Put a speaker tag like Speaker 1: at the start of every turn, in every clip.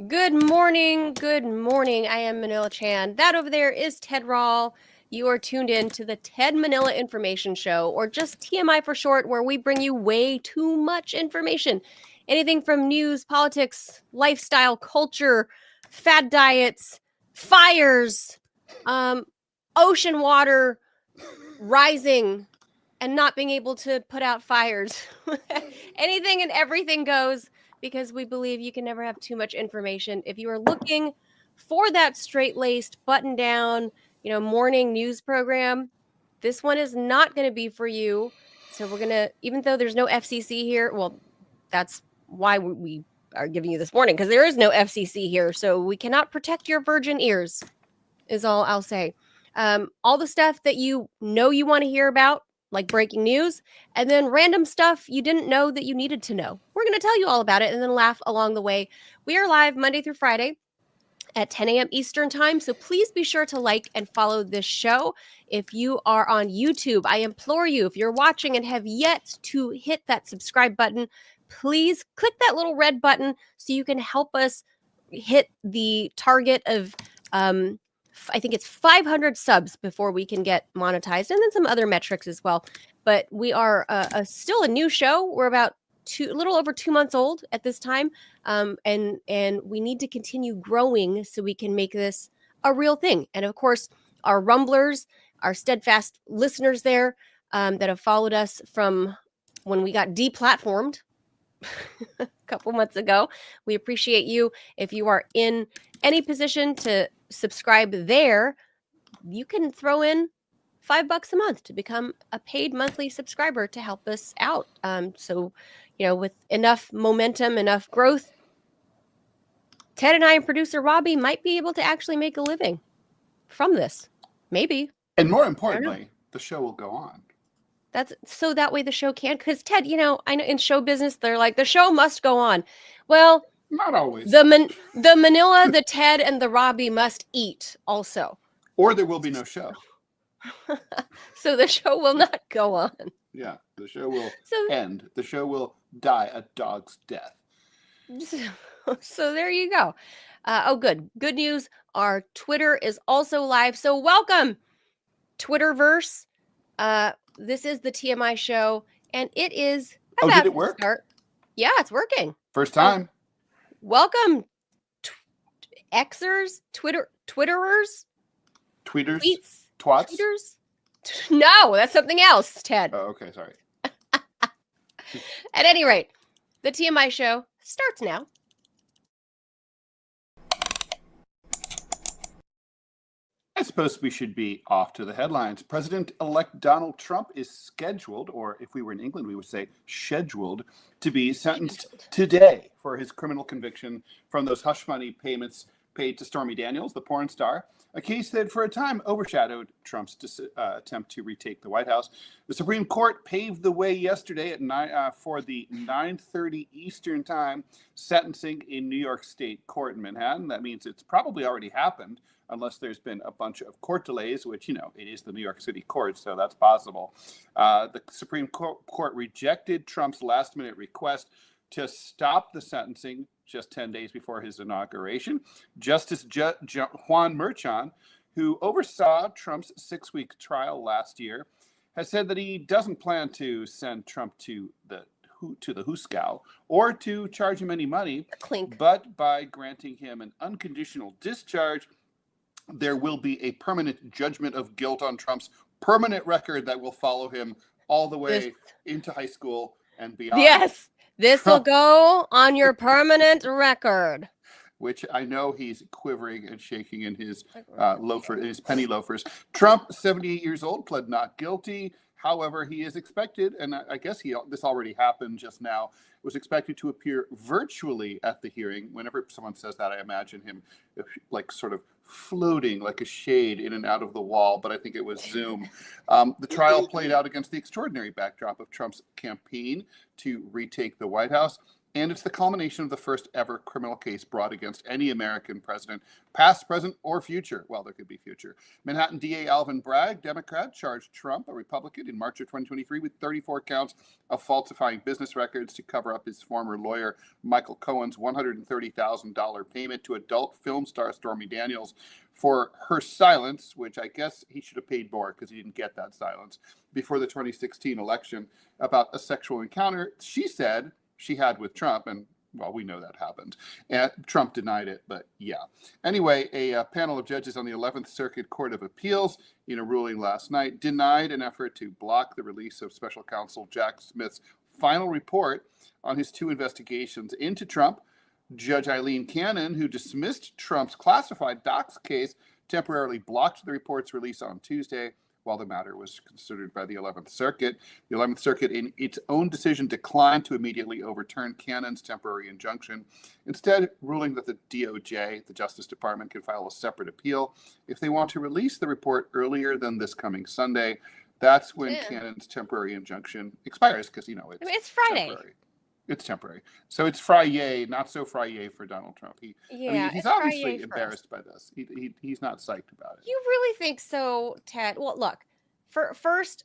Speaker 1: Good morning. Good morning. I am Manila Chan. That over there is Ted Rall. You are tuned in to the Ted Manila Information Show, or just TMI for short, where we bring you way too much information. Anything from news, politics, lifestyle, culture, fad diets, fires, ocean water rising, and not being able to put out fires. Anything and everything goes, because we believe you can never have too much information. If you are looking for that straight-laced, button-down, morning news program, this one is not going to be for you. So we're going to, even though there's no FCC here, well, that's why we are giving you this warning, because there is no FCC here. So we cannot protect your virgin ears, is all I'll say. All the stuff that you want to hear about, like breaking news, and then random stuff you didn't know that you needed to know. We're going to tell you all about it and then laugh along the way. We are live Monday through Friday at 10 a.m. Eastern time, so please be sure to like and follow this show. If you are on YouTube, I implore you, if you're watching and have yet to hit that subscribe button, please click that little red button so you can help us hit the target of I think it's 500 subs before we can get monetized, and then some other metrics as well. But we are still a new show. We're about a little over 2 months old at this time, and we need to continue growing so we can make this a real thing. And of course, our rumblers, our steadfast listeners there that have followed us from when we got deplatformed a couple months ago, we appreciate you. If you are in any position to subscribe there, you can throw in $5 a month to become a paid monthly subscriber to help us out. So, with enough momentum, enough growth, Ted and I and producer Robbie might be able to actually make a living from this. Maybe.
Speaker 2: And more importantly, the show will go on.
Speaker 1: That's so that way the show can, because Ted, I know in show business, they're like, the show must go on. Well,
Speaker 2: not always.
Speaker 1: The Manila, the Ted, and the Robbie must eat also.
Speaker 2: Or there will be no show.
Speaker 1: So the show will not go on.
Speaker 2: Yeah, the show will end. The show will die a dog's death.
Speaker 1: So there you go. Good. Good news. Our Twitter is also live. So welcome, Twitterverse. This is the TMI Show, and it is
Speaker 2: about did it work?
Speaker 1: Start. Yeah, it's working.
Speaker 2: First time.
Speaker 1: Welcome, Xers, Twitterers,
Speaker 2: tweeters,
Speaker 1: tweets,
Speaker 2: twats.
Speaker 1: Tweeters? No, that's something else, Ted.
Speaker 2: Oh, okay, sorry.
Speaker 1: At any rate, the TMI Show starts now.
Speaker 2: I suppose we should be off to the headlines. President-elect Donald Trump is scheduled, or if we were in England, we would say scheduled, to be sentenced today for his criminal conviction from those hush money payments paid to Stormy Daniels, the porn star, a case that for a time overshadowed Trump's attempt to retake the White House. The Supreme Court paved the way yesterday for the 9:30 Eastern time sentencing in New York State Court in Manhattan. That means it's probably already happened, unless there's been a bunch of court delays, which, it is the New York City court, so that's possible. The Supreme Court rejected Trump's last-minute request to stop the sentencing just 10 days before his inauguration. Justice Juan Merchan, who oversaw Trump's 6-week trial last year, has said that he doesn't plan to send Trump to the Hooskow or to charge him any money, but by granting him an unconditional discharge, there will be a permanent judgment of guilt on Trump's permanent record that will follow him all the way into high school and beyond.
Speaker 1: Yes, this will go on your permanent record.
Speaker 2: Which I know he's quivering and shaking in his his penny loafers. Trump, 78 years old, pled not guilty. However, he is expected, and I guess this already happened just now, was expected to appear virtually at the hearing. Whenever someone says that, I imagine him sort of floating like a shade in and out of the wall, but I think it was Zoom. The trial played out against the extraordinary backdrop of Trump's campaign to retake the White House. And it's the culmination of the first ever criminal case brought against any American president, past, present, or future. Well, there could be future. Manhattan DA Alvin Bragg, Democrat, charged Trump, a Republican, in March of 2023 with 34 counts of falsifying business records to cover up his former lawyer, Michael Cohen's $130,000 payment to adult film star Stormy Daniels for her silence, which I guess he should have paid more because he didn't get that silence, before the 2016 election about a sexual encounter she said she had with Trump. And well, we know that happened. And Trump denied it, but yeah. Anyway, a panel of judges on the 11th Circuit Court of Appeals, in a ruling last night, denied an effort to block the release of special counsel Jack Smith's final report on his 2 investigations into Trump. Judge Eileen Cannon, who dismissed Trump's classified docs case, temporarily blocked the report's release on Tuesday while the matter was considered by the 11th Circuit. The 11th Circuit, in its own decision, declined to immediately overturn Cannon's temporary injunction, instead ruling that the DOJ, the Justice Department, can file a separate appeal if they want to release the report earlier than this coming Sunday. That's when Cannon's temporary injunction expires, because,
Speaker 1: it's Friday.
Speaker 2: Temporary. It's temporary. So it's Friday, not so Friday for Donald Trump. He's obviously embarrassed by this. He's not psyched about it.
Speaker 1: You really think so, Ted? Well, look, first,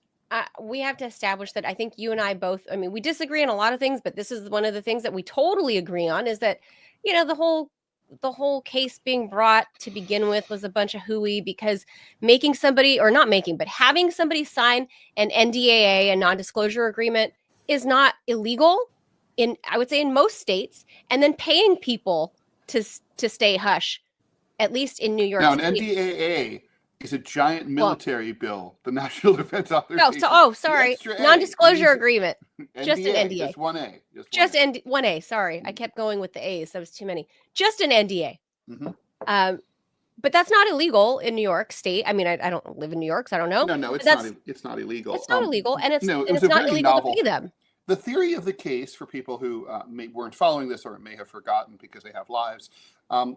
Speaker 1: we have to establish that I think you and I both, we disagree on a lot of things, but this is one of the things that we totally agree on is that, the whole case being brought to begin with was a bunch of hooey, because having somebody sign an NDAA, a non-disclosure agreement, is not illegal I would say in most states, and then paying people to stay hush, at least in New York
Speaker 2: Now, an
Speaker 1: State.
Speaker 2: NDAA is a giant military bill, the National Defense Authorization.
Speaker 1: Sorry, non-disclosure agreement.
Speaker 2: NDA,
Speaker 1: just an NDA.
Speaker 2: Just one A.
Speaker 1: Just 1A, sorry. I kept going with the A's, that was too many. Just an NDA.
Speaker 2: Mm-hmm.
Speaker 1: But that's not illegal in New York State. I don't live in New York, so I don't know.
Speaker 2: No, it's not illegal. It's not illegal,
Speaker 1: and it's not illegal to pay them.
Speaker 2: The theory of the case, for people who weren't following this or may have forgotten because they have lives,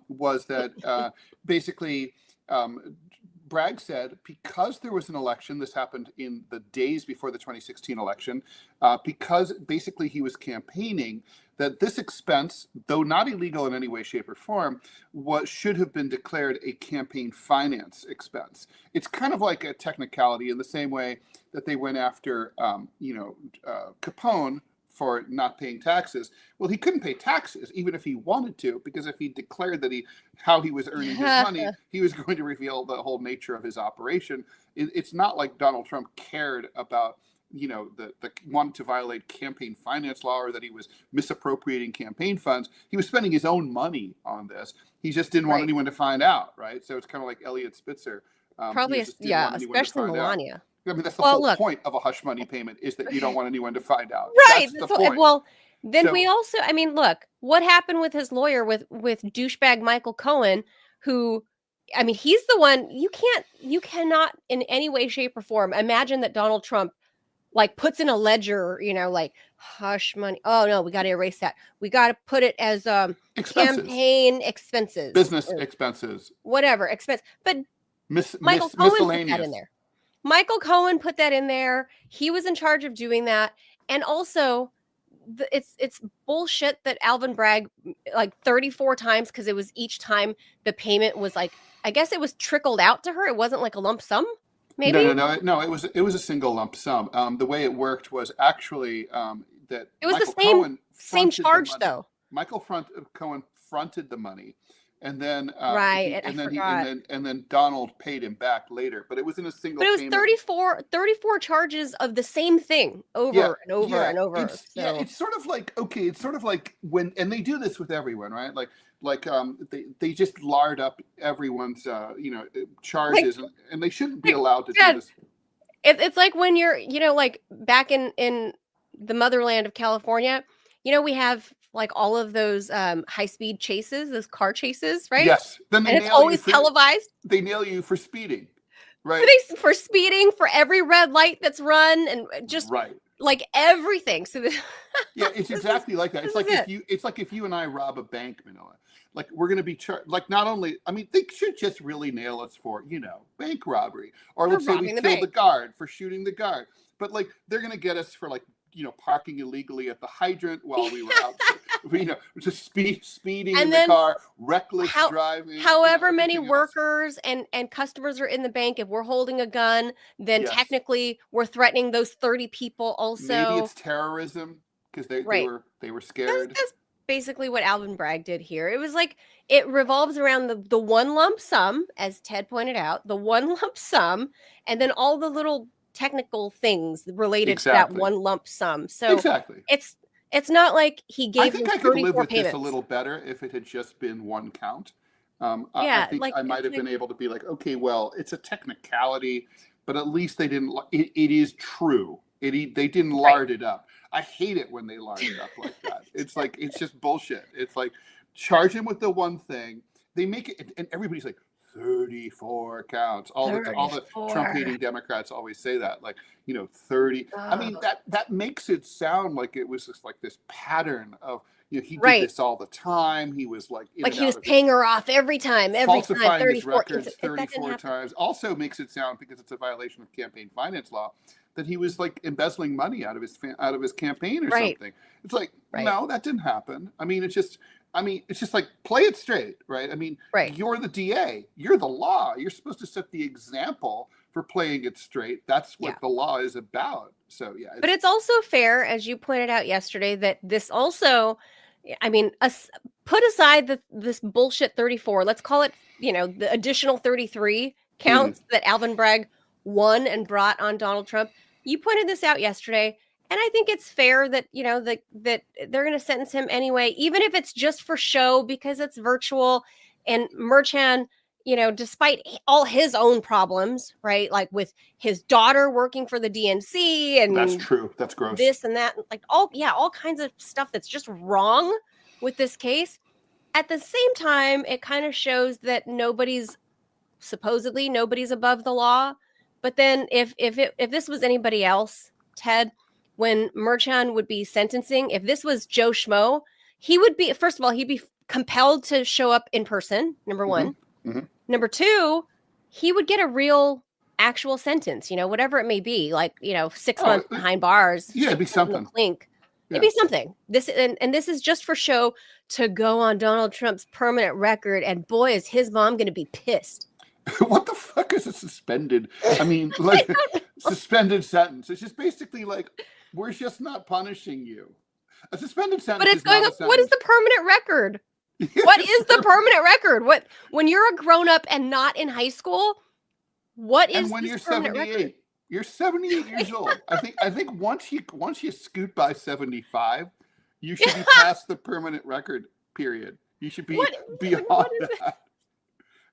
Speaker 2: was that basically Bragg said, because there was an election, this happened in the days before the 2016 election, because basically he was campaigning, that this expense, though not illegal in any way, shape, or form, should have been declared a campaign finance expense. It's kind of like a technicality in the same way that they went after, Capone for not paying taxes. Well, he couldn't pay taxes, even if he wanted to, because if he declared that how he was earning his money, he was going to reveal the whole nature of his operation. It's not like Donald Trump cared about wanted to violate campaign finance law, or that he was misappropriating campaign funds. He was spending his own money on this. He just didn't want anyone to find out, right? So it's kind of like Elliot Spitzer.
Speaker 1: Probably, especially Melania.
Speaker 2: That's the whole point of a hush money payment, is that you don't want anyone to find out.
Speaker 1: Right. That's the point. Well, then we also, look, what happened with his lawyer, with douchebag Michael Cohen, who, he's the one, you cannot in any way, shape, or form imagine that Donald Trump puts in a ledger, hush money. Oh no, we got to erase that. We got to put it as campaign expenses,
Speaker 2: business expenses,
Speaker 1: whatever expense. But Michael Cohen put that in there. Michael Cohen put that in there. He was in charge of doing that, and also, it's bullshit that Alvin Bragg 34 times, because it was each time the payment was I guess it was trickled out to her. It wasn't like a lump sum. Maybe?
Speaker 2: No. It was a single lump sum. The way it worked was actually that
Speaker 1: it was
Speaker 2: Michael
Speaker 1: the same charge, though.
Speaker 2: Michael Cohen fronted the money, and then and then Donald paid him back later. But it was in a single.
Speaker 1: But it was
Speaker 2: payment.
Speaker 1: 34 charges of the same thing over and over and over.
Speaker 2: It's sort of like It's sort of like when, and they do this with everyone, right? They just lard up everyone's charges, and they shouldn't be allowed to do this.
Speaker 1: It's like when you're back in the motherland of California, we have all of those high-speed chases, those car chases, right?
Speaker 2: Yes.
Speaker 1: Then it's always televised.
Speaker 2: They nail you for speeding, right?
Speaker 1: For speeding, for every red light that's run, and just everything. So
Speaker 2: it's exactly like that. It's like if you and I rob a bank, Manila. We're going to be charged. Not only, they should just really nail us for bank robbery, or let's say we killed the guard for shooting the guard. But they're going to get us for parking illegally at the hydrant while we were out, just speeding
Speaker 1: And
Speaker 2: in
Speaker 1: then
Speaker 2: the car, reckless driving.
Speaker 1: However many
Speaker 2: everything else.
Speaker 1: workers and customers are in the bank, if we're holding a gun, then
Speaker 2: Yes.
Speaker 1: technically we're threatening those 30 people also.
Speaker 2: Maybe it's terrorism because they were scared.
Speaker 1: That's basically what Alvin Bragg did here. It was like it revolves around the one lump sum, as Ted pointed out, the one lump sum, and then all the little technical things related to that one lump sum. So
Speaker 2: exactly.
Speaker 1: It's not like he gave
Speaker 2: I could live with this a little better if it had just been one count. I think I might have been able to be like, okay, well, it's a technicality, but at least they didn't. It is true. They didn't lard it up. I hate it when they lard it up like that. It's like, it's just bullshit. It's like, charge him with the one thing. They make it, and everybody's like, 34 counts. All the Trump-hating Democrats always say that, like, 30. I mean, that makes it sound like it was just like this pattern of, he did this all the time. He was like
Speaker 1: he was paying her off every time,
Speaker 2: falsifying
Speaker 1: 34,
Speaker 2: his records 34 times. Also makes it sound, because it's a violation of campaign finance law, that he was like embezzling money out of his campaign or something. It's like, no, that didn't happen. I mean, it's just like, play it straight, right? I mean, you're the DA, you're the law. You're supposed to set the example for playing it straight. That's what the law is about. So yeah.
Speaker 1: But it's also fair, as you pointed out yesterday, that this also, I mean, put aside this bullshit 34. Let's call it, the additional 33 counts that Alvin Bragg won and brought on Donald Trump. You pointed this out yesterday, and I think it's fair that that they're going to sentence him anyway, even if it's just for show, because it's virtual. And Merchan, despite all his own problems, right, like with his daughter working for the DNC, and
Speaker 2: that's true, that's gross,
Speaker 1: this and that, like all kinds of stuff that's just wrong with this case. At the same time, it kind of shows that supposedly nobody's above the law. But then if this was anybody else, Ted, when Merchan would be sentencing, if this was Joe Schmo, he would be, first of all, he'd be compelled to show up in person, number one. Number two, he would get a real actual sentence, whatever it may be, like, 6 months behind bars.
Speaker 2: Yeah, it'd be something.
Speaker 1: It'd be something. This and this is just for show, to go on Donald Trump's permanent record. And boy, is his mom going to be pissed.
Speaker 2: What the fuck is a suspended? I mean, like, suspended sentence. It's just basically like, we're just not punishing you. A suspended sentence.
Speaker 1: But it's going up. What is the permanent record? What is the permanent record? When you're a grown up and not in high school, what is?
Speaker 2: And when you're 78, you're 78 years old. I think once you scoot by 75, you should be past the permanent record period. You should be beyond that.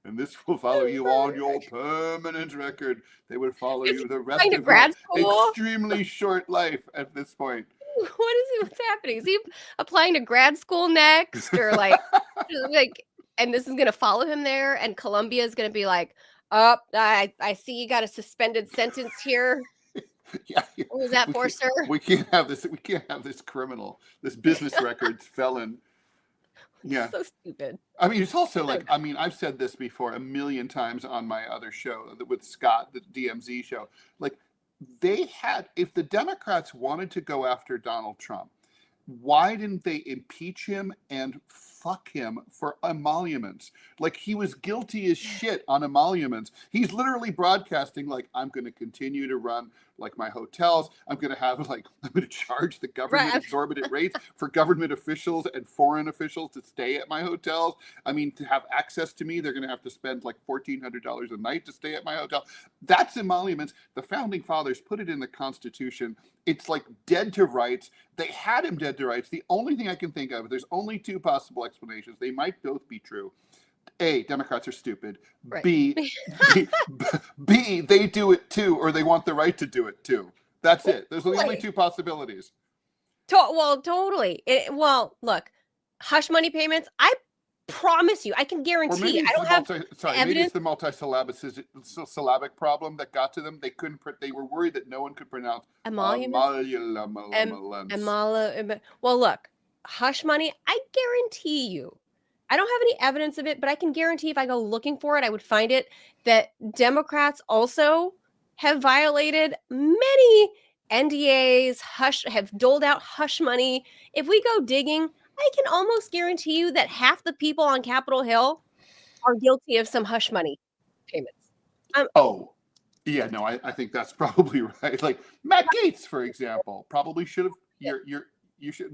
Speaker 2: And this will follow you on your permanent record. They would follow you the rest of your extremely short life at this point.
Speaker 1: What's happening? Is he applying to grad school next, or like, and this is going to follow him there, and Columbia is going to be like, oh, I see you got a suspended sentence here.
Speaker 2: Yeah.
Speaker 1: What was that for, sir?
Speaker 2: We can't have this criminal, this business records felon. Yeah.
Speaker 1: So stupid.
Speaker 2: I mean, it's also like, I mean, I've said this before a million times on my other show with Scott, the DMZ show. Like, if the Democrats wanted to go after Donald Trump, why didn't they impeach him and fuck him for emoluments? Like, he was guilty as shit on emoluments. He's literally broadcasting like, I'm going to continue to run like my hotels. I'm going to charge the government exorbitant rates for government officials and foreign officials to stay at my hotels. I mean, to have access to me, they're going to have to spend like $1,400 a night to stay at my hotel. That's emoluments. The founding fathers put it in the Constitution. It's like dead to rights. They had him dead to rights. The only thing I can think of, there's only two possible explanations. They might both be true. A, Democrats are stupid.
Speaker 1: Right.
Speaker 2: B, they do it too, or they want the right to do it too. That's it. Those are the only two possibilities.
Speaker 1: Totally. Look, hush money payments, I promise you, I can guarantee. I don't have evidence.
Speaker 2: Maybe it's the multi-syllabic problem that got to them. They were worried that no one could pronounce emoluments.
Speaker 1: Well, look, hush money, I guarantee you. I don't have any evidence of it, but I can guarantee if I go looking for it, I would find it, that Democrats also have violated many NDAs, have doled out hush money. If we go digging, I can almost guarantee you that half the people on Capitol Hill are guilty of some hush money payments.
Speaker 2: Oh, yeah, no, I think that's probably right. Like Matt Gaetz, for example, probably should have.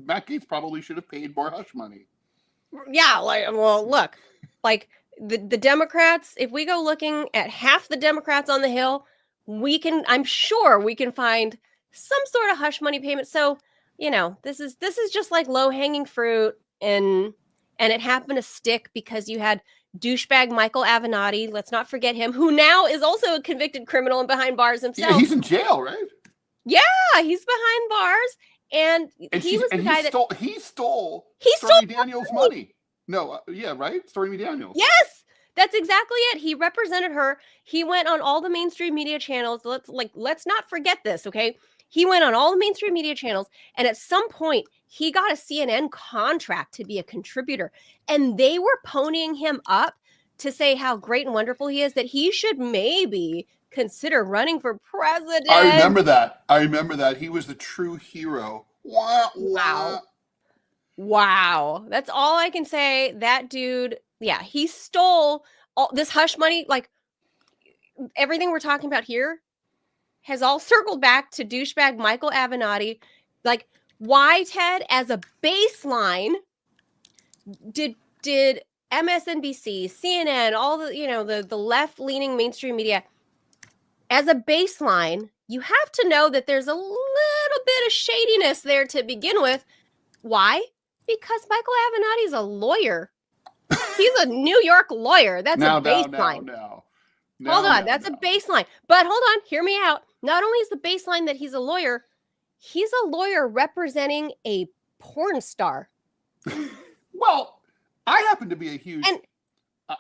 Speaker 2: Matt Gaetz probably should have paid more hush money.
Speaker 1: Yeah, look, like the Democrats. If we go looking at half the Democrats on the Hill, I'm sure we can find some sort of hush money payment. So this is just like low hanging fruit, and it happened to stick because you had douchebag Michael Avenatti. Let's not forget him, who now is also a convicted criminal and behind bars himself.
Speaker 2: Yeah, he's in jail, right?
Speaker 1: Yeah, he's behind bars, and he was the guy that
Speaker 2: he stole Stormy Daniels' money. No, yeah, right, Stormy Daniels.
Speaker 1: Yes, that's exactly it. He represented her. He went on all the mainstream media channels. Let's not forget this, okay? He went on all the mainstream media channels, and at some point, he got a CNN contract to be a contributor, and they were ponying him up to say how great and wonderful he is, that he should maybe consider running for president.
Speaker 2: I remember that. He was the true hero.
Speaker 1: Wow. That's all I can say. That dude, yeah, he stole all this hush money. Like, everything we're talking about here has all circled back to douchebag Michael Avenatti. Like, why, Ted, as a baseline, did MSNBC, CNN, all the the left-leaning mainstream media, as a baseline, you have to know that there's a little bit of shadiness there to begin with. Why? Because Michael Avenatti is a lawyer. He's a New York lawyer. That's a baseline. Hold on. That's a baseline. But hold on. Hear me out. Not only is the baseline that he's a lawyer representing a porn star.
Speaker 2: Well, I happen to be a huge...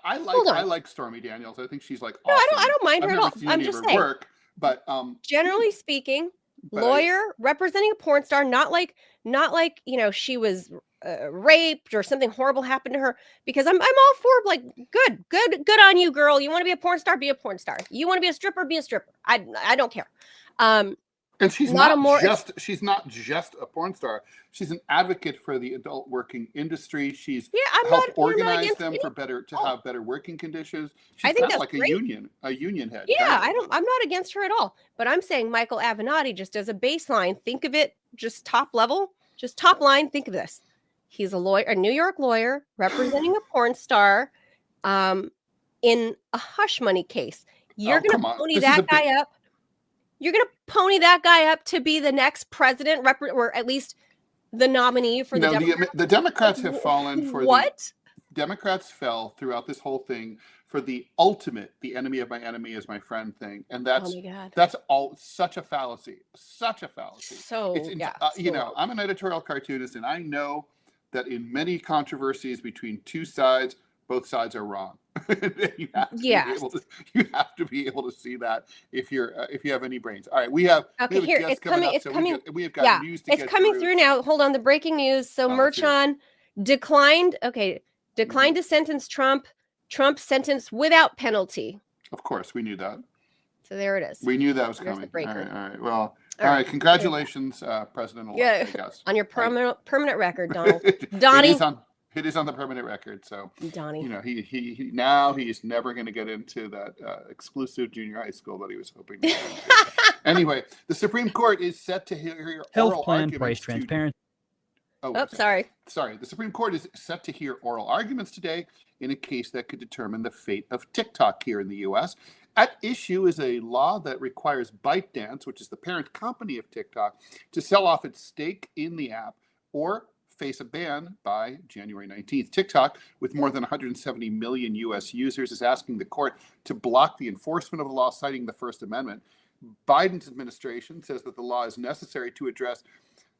Speaker 2: I like Stormy Daniels. I think she's like awesome.
Speaker 1: No, I don't mind her at all. I'm just saying.
Speaker 2: Work, but
Speaker 1: generally speaking, lawyer representing a porn star, not like she was raped or something horrible happened to her. Because I'm all for, like, good on you, girl. You want to be a porn star, be a porn star. You want to be a stripper, be a stripper. I don't care.
Speaker 2: And she's not just a porn star. She's an advocate for the adult working industry. She's helped organize them to have better working conditions. She's
Speaker 1: I think
Speaker 2: kind of
Speaker 1: that's
Speaker 2: like a union head.
Speaker 1: Yeah, I'm not against her at all. But I'm saying Michael Avenatti, just as a baseline, think of it just top level, just top line. Think of this: he's a lawyer, a New York lawyer representing a porn star, in a hush money case. You're going to pony that guy up. You're going to pony that guy up to be the next president, or at least the nominee for the Democrats.
Speaker 2: The Democrats have fallen for
Speaker 1: what?
Speaker 2: Democrats fell throughout this whole thing for the ultimate, the enemy of my enemy is my friend thing. And that's all such a fallacy. Such a fallacy.
Speaker 1: So,
Speaker 2: I'm an editorial cartoonist, and I know that in many controversies between two sides, both sides are wrong. you have to be able to see that if you have any brains. All right, we have
Speaker 1: it's coming.
Speaker 2: We've got news to
Speaker 1: it's coming through now. Hold on, the breaking news. So Merchon declined to sentence Trump. Trump sentenced without penalty.
Speaker 2: Of course, we knew that.
Speaker 1: So there it is.
Speaker 2: We knew that was coming. All right. Well, all right. Congratulations, President-elect.
Speaker 1: Yeah, on your permanent record, Donald. Donnie.
Speaker 2: It is on the permanent record. So
Speaker 1: Donnie,
Speaker 2: he's never going to get into that exclusive junior high school that he was hoping to get into. Anyway, the Supreme Court is set to hear
Speaker 3: health plan price transparency.
Speaker 2: Sorry. The Supreme Court is set to hear oral arguments today in a case that could determine the fate of TikTok here in the U.S. At issue is a law that requires ByteDance, which is the parent company of TikTok, to sell off its stake in the app or face a ban by January 19th. TikTok, with more than 170 million U.S. users, is asking the court to block the enforcement of the law, citing the First Amendment. Biden's administration says that the law is necessary to address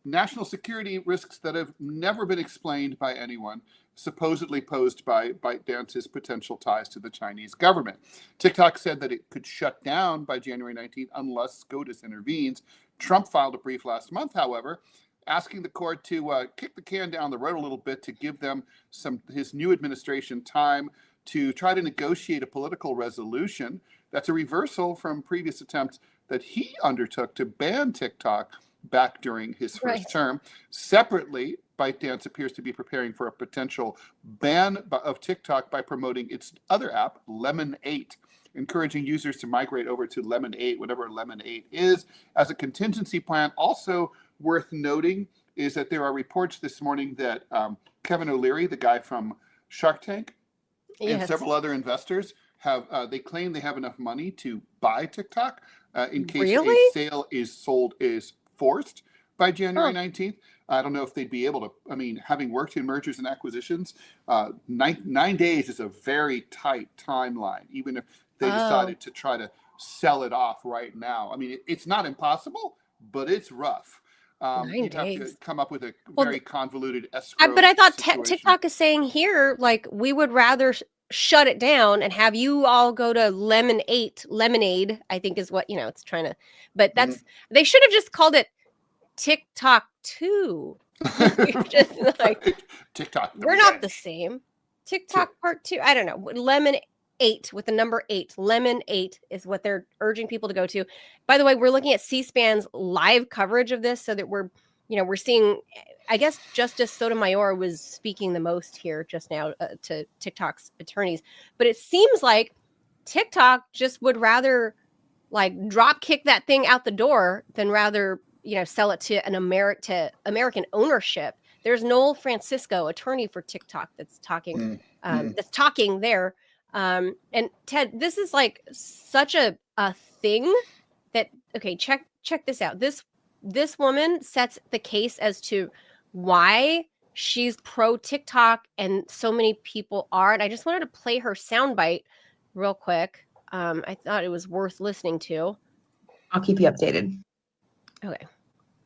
Speaker 2: national security risks that have never been explained by anyone, supposedly posed by ByteDance's potential ties to the Chinese government. TikTok said that it could shut down by January 19th unless SCOTUS intervenes. Trump filed a brief last month, however, asking the court to kick the can down the road a little bit to give his new administration time to try to negotiate a political resolution. That's a reversal from previous attempts that he undertook to ban TikTok back during his first
Speaker 1: Right.
Speaker 2: term. Separately, ByteDance appears to be preparing for a potential ban of TikTok by promoting its other app, Lemon 8, encouraging users to migrate over to Lemon 8, whatever Lemon 8 is, as a contingency plan. Also worth noting is that there are reports this morning that Kevin O'Leary, the guy from Shark Tank, and
Speaker 1: Yes.
Speaker 2: several other investors have, they claim they have enough money to buy TikTok in case
Speaker 1: Really?
Speaker 2: a sale is forced by January
Speaker 1: Huh.
Speaker 2: 19th. I don't know if they'd be able to. I mean, having worked in mergers and acquisitions, 9 days is a very tight timeline, even if they decided to try to sell it off right now. I mean, it's not impossible, but it's rough.
Speaker 1: 9
Speaker 2: You'd have to
Speaker 1: days.
Speaker 2: come up with a
Speaker 1: Well,
Speaker 2: very convoluted escrow
Speaker 1: but I thought
Speaker 2: situation.
Speaker 1: TikTok is saying here, like, we would rather shut it down and have you all go to Lemonade, I think is what, it's trying to, but that's, they should have just called it TikTok 2. Just like,
Speaker 2: TikTok.
Speaker 1: we're not the same. TikTok part 2. I don't know. Lemon 8 with the number 8. Lemon 8 is what they're urging people to go to. By the way, we're looking at C-SPAN's live coverage of this so that we're seeing, I guess Justice Sotomayor was speaking the most here just now to TikTok's attorneys. But it seems like TikTok just would rather like drop kick that thing out the door than rather, sell it to American ownership. There's Noel Francisco, attorney for TikTok, that's talking there. And Ted, this is like such a thing that, okay, check this out. This woman sets the case as to why she's pro TikTok and so many people are. And I just wanted to play her soundbite real quick. I thought it was worth listening to.
Speaker 4: I'll keep you updated.
Speaker 1: Okay.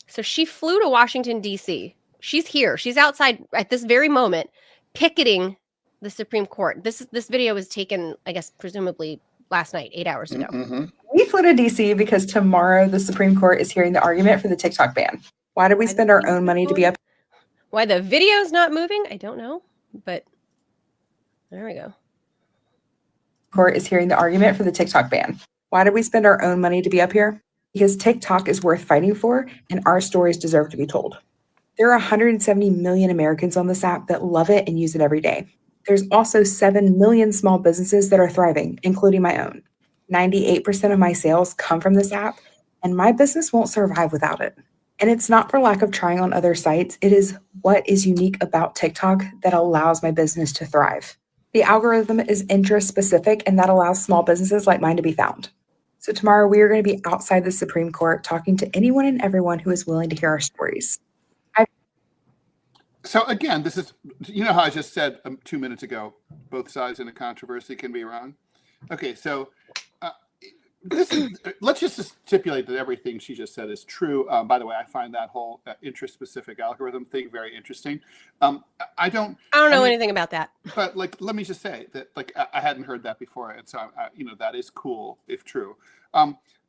Speaker 1: So she flew to Washington, D.C. She's here. She's outside at this very moment picketing the Supreme Court. This video was taken, I guess, presumably last night, 8 hours ago.
Speaker 2: Mm-hmm.
Speaker 4: We flew to DC because tomorrow the Supreme Court is hearing the argument for the TikTok ban. Why did we spend our own money to be up?
Speaker 1: Why the video's not moving, I don't know, but there we go.
Speaker 4: Court is hearing the argument for the TikTok ban. Why did we spend our own money to be up here? Because TikTok is worth fighting for, and our stories deserve to be told. There are 170 million Americans on this app that love it and use it every day. There's also 7 million small businesses that are thriving, including my own. 98% of my sales come from this app, and my business won't survive without it. And it's not for lack of trying on other sites. It is what is unique about TikTok that allows my business to thrive. The algorithm is interest specific, and that allows small businesses like mine to be found. So tomorrow we are going to be outside the Supreme Court talking to anyone and everyone who is willing to hear our stories.
Speaker 2: So again, this is, how I just said 2 minutes ago, both sides in a controversy can be wrong. Okay, so let's just stipulate that everything she just said is true. By the way, I find that whole interest-specific algorithm thing very interesting. I don't know
Speaker 1: anything about that.
Speaker 2: But let me just say that I hadn't heard that before, and so that is cool if true.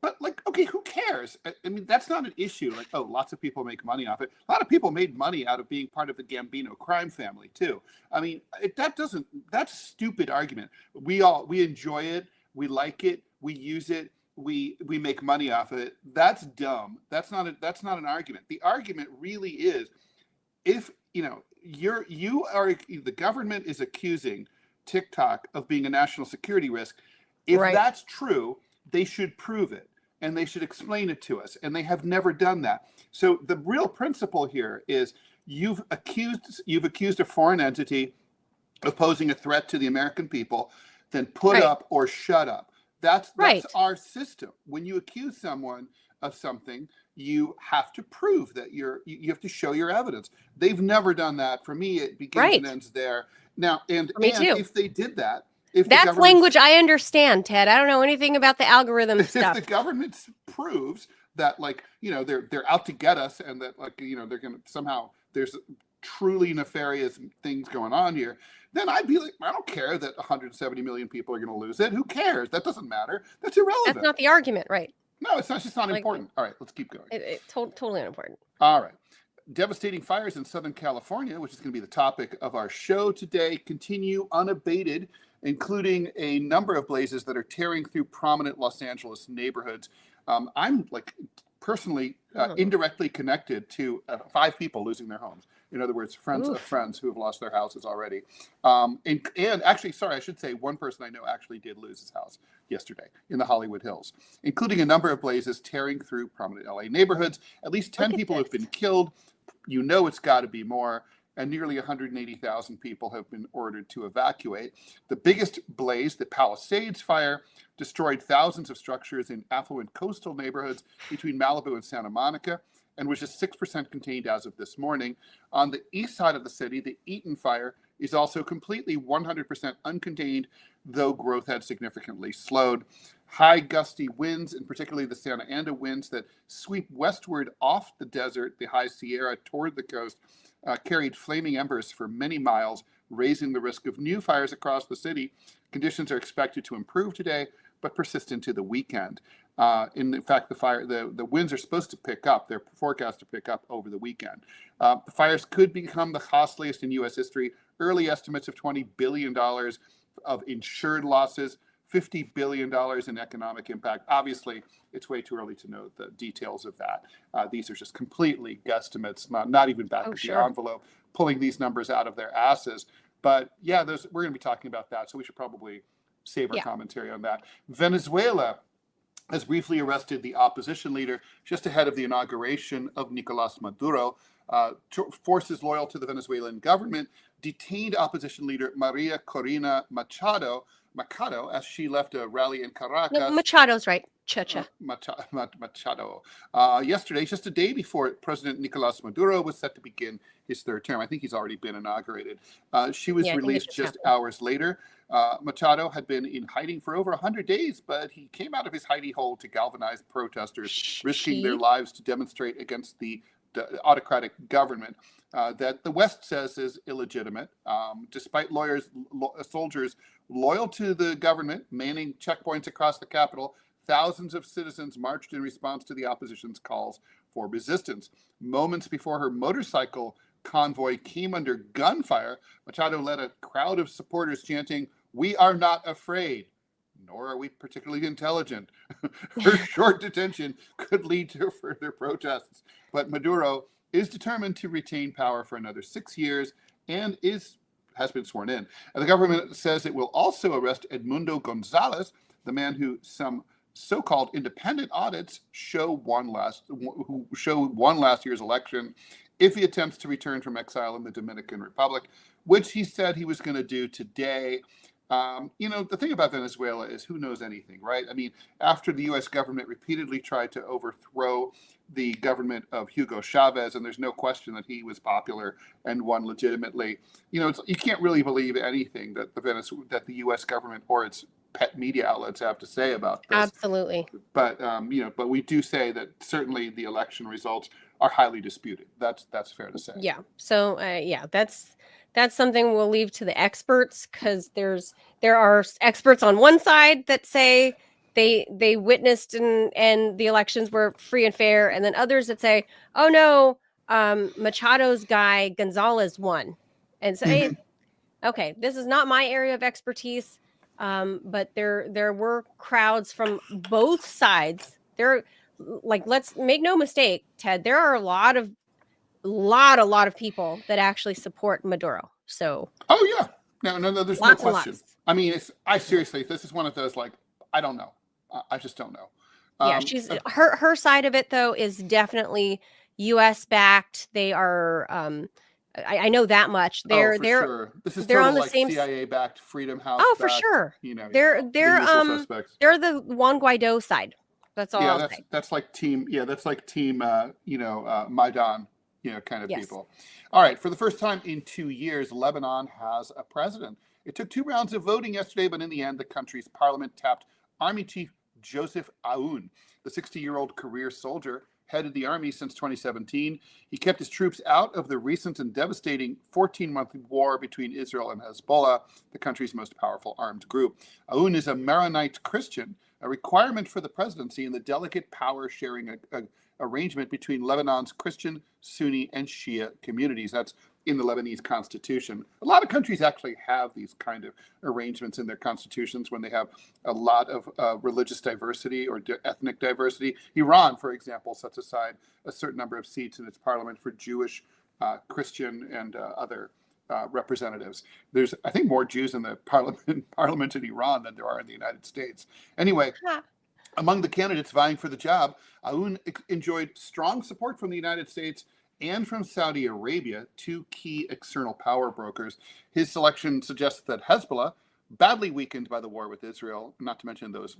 Speaker 2: But okay, who cares? I mean, that's not an issue. Lots of people make money off it. A lot of people made money out of being part of the Gambino crime family too. I mean, that's a stupid argument. We enjoy it. We like it. We use it. We make money off of it. That's dumb. That's not an argument. The argument really is, if the government is accusing TikTok of being a national security risk. If that's true, they should prove it and they should explain it to us. And they have never done that. So the real principle here is you've accused a foreign entity of posing a threat to the American people, then put up or shut up. That's our system. When you accuse someone of something, you have to prove that you have to show your evidence. They've never done that. For me, it begins and ends there. Now, and if they did that,
Speaker 1: that's language I understand, Ted. I don't know anything about the algorithm stuff.
Speaker 2: If the government proves that, they're out to get us, and that, they're going to somehow, there's truly nefarious things going on here, then I'd be like, I don't care that 170 million people are going to lose it. Who cares? That doesn't matter. That's irrelevant.
Speaker 1: That's not the argument, right?
Speaker 2: No, it's not. It's just not important. All right, let's keep going.
Speaker 1: Totally unimportant.
Speaker 2: All right. Devastating fires in Southern California, which is going to be the topic of our show today, continue unabated, including a number of blazes that are tearing through prominent Los Angeles neighborhoods. I'm like personally indirectly connected to 5 people losing their homes. In other words, friends of friends who have lost their houses already. And actually, sorry, I should say one person I know actually did lose his house yesterday in the Hollywood Hills, including a number of blazes tearing through prominent LA neighborhoods. At least 10 people have been killed. You know it's got to be more. And nearly 180,000 people have been ordered to evacuate. The biggest blaze, the Palisades fire, destroyed thousands of structures in affluent coastal neighborhoods between Malibu and Santa Monica, and was just 6% contained as of this morning. On the east side of the city, the Eaton fire is also completely 100% uncontained, though growth had significantly slowed. High gusty winds, and particularly the Santa Ana winds that sweep westward off the desert, the high Sierra toward the coast, carried flaming embers for many miles, raising the risk of new fires across the city. Conditions are expected to improve today, but persist into the weekend. In fact, the winds are supposed to pick up. They're forecast to pick up over the weekend. The fires could become the costliest in U.S. history. Early estimates of $20 billion of insured losses, $50 billion in economic impact. Obviously, it's way too early to know the details of that. These are just completely guesstimates, not even back of the envelope, pulling these numbers out of their asses. But yeah, we're going to be talking about that, so we should probably save our commentary on that. Venezuela has briefly arrested the opposition leader just ahead of the inauguration of Nicolas Maduro. Forces loyal to the Venezuelan government detained opposition leader Maria Corina Machado as she left a rally in Caracas.
Speaker 1: No, Machado's right.
Speaker 2: Machado. Yesterday, just a day before President Nicolas Maduro was set to begin his 3rd term. I think he's already been inaugurated. She was released just hours later. Machado had been in hiding for over 100 days, but he came out of his hidey hole to galvanize protesters, risking their lives to demonstrate against the autocratic government that the West says is illegitimate. Despite soldiers loyal to the government manning checkpoints across the capital, thousands of citizens marched in response to the opposition's calls for resistance. Moments before her motorcycle convoy came under gunfire, Machado led a crowd of supporters chanting, "We are not afraid, nor are we particularly intelligent." Her short detention could lead to further protests, but Maduro is determined to retain power for another 6 years and has been sworn in. And the government says it will also arrest Edmundo Gonzalez, the man who some so-called independent audits show won last year's election, if he attempts to return from exile in the Dominican Republic, which he said he was going to do today. The thing about Venezuela is who knows anything, right? I mean, after the U.S. government repeatedly tried to overthrow the government of Hugo Chavez, and there's no question that he was popular and won legitimately, you can't really believe anything that the U.S. government or its pet media outlets have to say about this.
Speaker 1: Absolutely.
Speaker 2: But but we do say that certainly the election results are highly disputed. That's fair to say.
Speaker 1: Yeah. So that's something we'll leave to the experts, because there are experts on one side that say they witnessed and the elections were free and fair, and then others that say, oh no, Machado's guy Gonzalez won. And so okay, this is not my area of expertise, but there were crowds from both sides. Let's make no mistake, Ted, there are a lot of people that actually support Maduro. So
Speaker 2: yeah, no, there's no question. I mean, seriously, this is one of those, like, I don't know. I just don't know.
Speaker 1: Yeah, she's her side of it though is definitely U.S. backed. They are. I know that much. They're
Speaker 2: sure. This is
Speaker 1: they're on the
Speaker 2: like
Speaker 1: same
Speaker 2: CIA backed, Freedom House.
Speaker 1: Oh, for sure. They're the Juan Guaido side. That's all.
Speaker 2: Yeah, that's like team. Yeah, that's like team. Maidan. Kind of people. All right. For the first time in 2 years, Lebanon has a president. It took 2 rounds of voting yesterday, but in the end, the country's parliament tapped Army Chief Joseph Aoun. The 60-year-old career soldier headed the army since 2017. He kept his troops out of the recent and devastating 14-month war between Israel and Hezbollah, the country's most powerful armed group. Aoun is a Maronite Christian, a requirement for the presidency in the delicate power-sharing arrangement between Lebanon's Christian, Sunni, and Shia communities. That's in the Lebanese constitution. A lot of countries actually have these kind of arrangements in their constitutions when they have a lot of religious diversity or ethnic diversity. Iran, for example, sets aside a certain number of seats in its parliament for Jewish, Christian, and other representatives. There's, I think, more Jews in the parliament in Iran than there are in the United States. Anyway, among the candidates vying for the job, Aoun enjoyed strong support from the United States and from Saudi Arabia, two key external power brokers. His selection suggests that Hezbollah, badly weakened by the war with Israel, not to mention those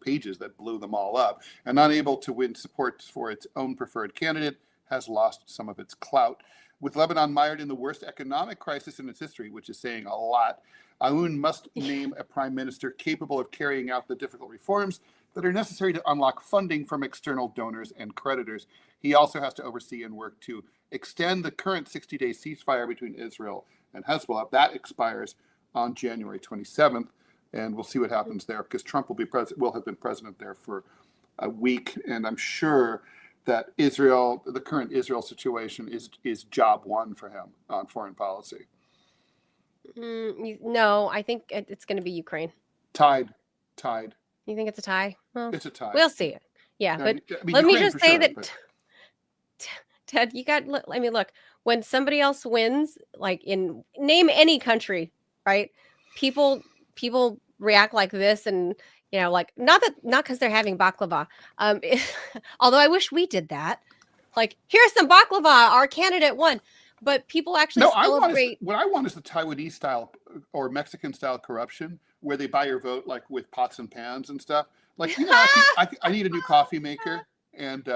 Speaker 2: pages that blew them all up, and unable to win support for its own preferred candidate, has lost some of its clout. With Lebanon mired in the worst economic crisis in its history, which is saying a lot, Aoun must name a prime minister capable of carrying out the difficult reforms that are necessary to unlock funding from external donors and creditors. He also has to oversee and work to extend the current 60-day ceasefire between Israel and Hezbollah. That expires on January 27th, and we'll see what happens there, because Trump will have been president there for a week, and I'm sure that the current Israel situation is job one for him on foreign policy.
Speaker 1: No, I think it's going to be Ukraine.
Speaker 2: Tied.
Speaker 1: You think it's a tie? Well,
Speaker 2: it's a tie.
Speaker 1: We'll see it. Yeah, but
Speaker 2: I mean,
Speaker 1: let me
Speaker 2: Ukraine
Speaker 1: just
Speaker 2: for
Speaker 1: say
Speaker 2: sure,
Speaker 1: that,
Speaker 2: but
Speaker 1: Ted, look, when somebody else wins, like name any country, right? People react like this, and like not because they're having baklava. Although I wish we did that. Like, here's some baklava, our candidate won. But people actually celebrate.
Speaker 2: What I want is the Taiwanese style or Mexican style corruption, where they buy your vote like with pots and pans and stuff. Like, I need a new coffee maker, and
Speaker 1: Do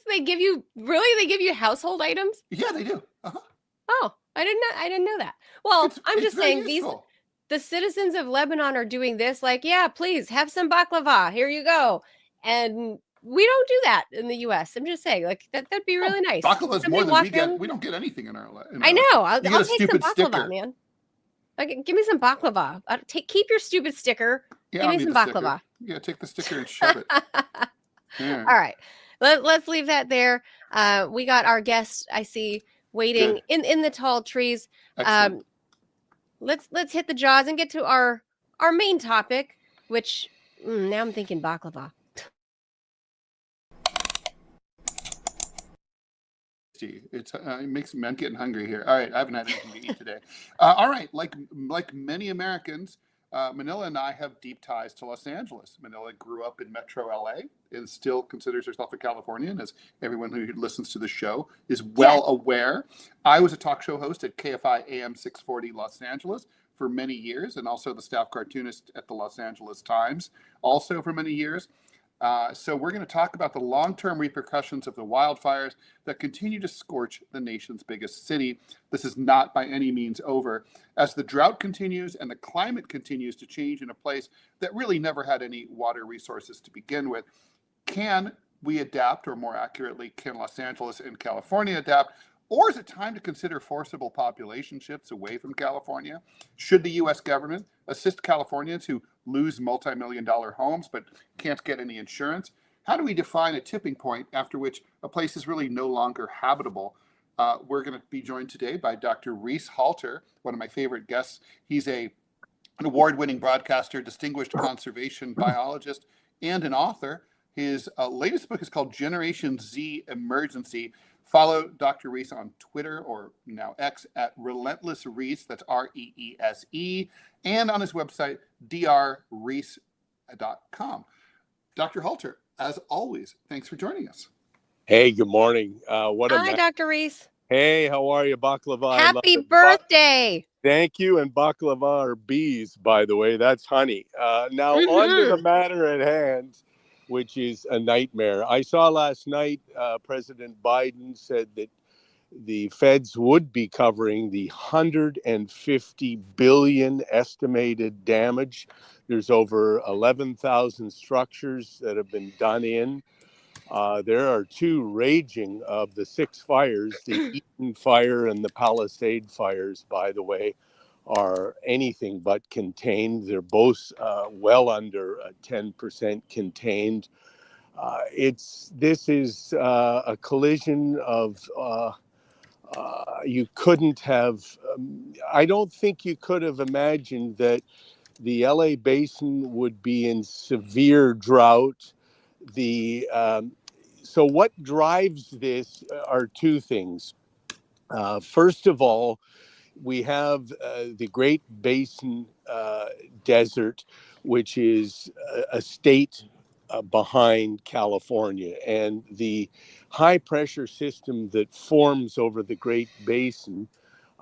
Speaker 1: they give you They give you household items?
Speaker 2: Yeah, they do.
Speaker 1: Oh, I didn't know that. Well, I'm just saying
Speaker 2: useful.
Speaker 1: The citizens of Lebanon are doing this. Like, yeah, please have some baklava. Here you go. And we don't do that in the U.S. I'm just saying, like, that'd be really nice.
Speaker 2: Baklava is more than we get. We don't get anything in our.
Speaker 1: I know. I'll take some baklava,
Speaker 2: sticker.
Speaker 1: man. Like, give me some baklava. Keep your stupid sticker.
Speaker 2: Yeah,
Speaker 1: give me some baklava.
Speaker 2: Yeah, take the sticker and shove it. Yeah.
Speaker 1: All right. Let's leave that there. We got our guest, I see, waiting in the tall trees. Let's hit the jaws and get to our main topic, which now I'm thinking baklava.
Speaker 2: It makes me, I'm getting hungry here. All right, I haven't had anything to eat today. All right, like many Americans, Manila and I have deep ties to Los Angeles. Manila grew up in Metro LA and still considers herself a Californian, as everyone who listens to the show is well aware. I was a talk show host at KFI AM 640 Los Angeles for many years, and also the staff cartoonist at the Los Angeles Times, also for many years. So we're going to talk about the long-term repercussions of the wildfires that continue to scorch the nation's biggest city. This is not by any means over. As the drought continues and the climate continues to change in a place that really never had any water resources to begin with, can we adapt, or more accurately, can Los Angeles and California adapt? Or is it time to consider forcible population shifts away from California? Should the U.S. government assist Californians who lose multi-million-dollar homes but can't get any insurance? How do we define a tipping point after which a place is really no longer habitable? We're going to be joined today by Dr. Reese Halter, one of my favorite guests. He's an award-winning broadcaster, distinguished conservation biologist, and an author. His latest book is called Generation Z Emergency. Follow Dr. Reese on Twitter, or now X, at Relentless Reese, that's REESE, and on his website, drreese.com. Dr. Halter, as always, thanks for joining us.
Speaker 5: Hey, good morning.
Speaker 1: Hi, Dr. Reese.
Speaker 5: Hey, how are you, baklava?
Speaker 1: Happy birthday.
Speaker 5: Thank you, and baklava are bees, by the way. That's honey. Now, on to the matter at hand, which is a nightmare. I saw last night President Biden said that the feds would be covering the $150 billion estimated damage. There's over 11,000 structures that have been done in. There are two raging of the 6 fires. The Eaton fire and the Palisade fires, by the way, are anything but contained. They're both well under 10% contained. This is a collision of You couldn't have, I don't think you could have imagined that the LA basin would be in severe drought. So what drives this are two things. First of all, we have the Great Basin Desert, which is a state behind California. And the high pressure system that forms over the Great Basin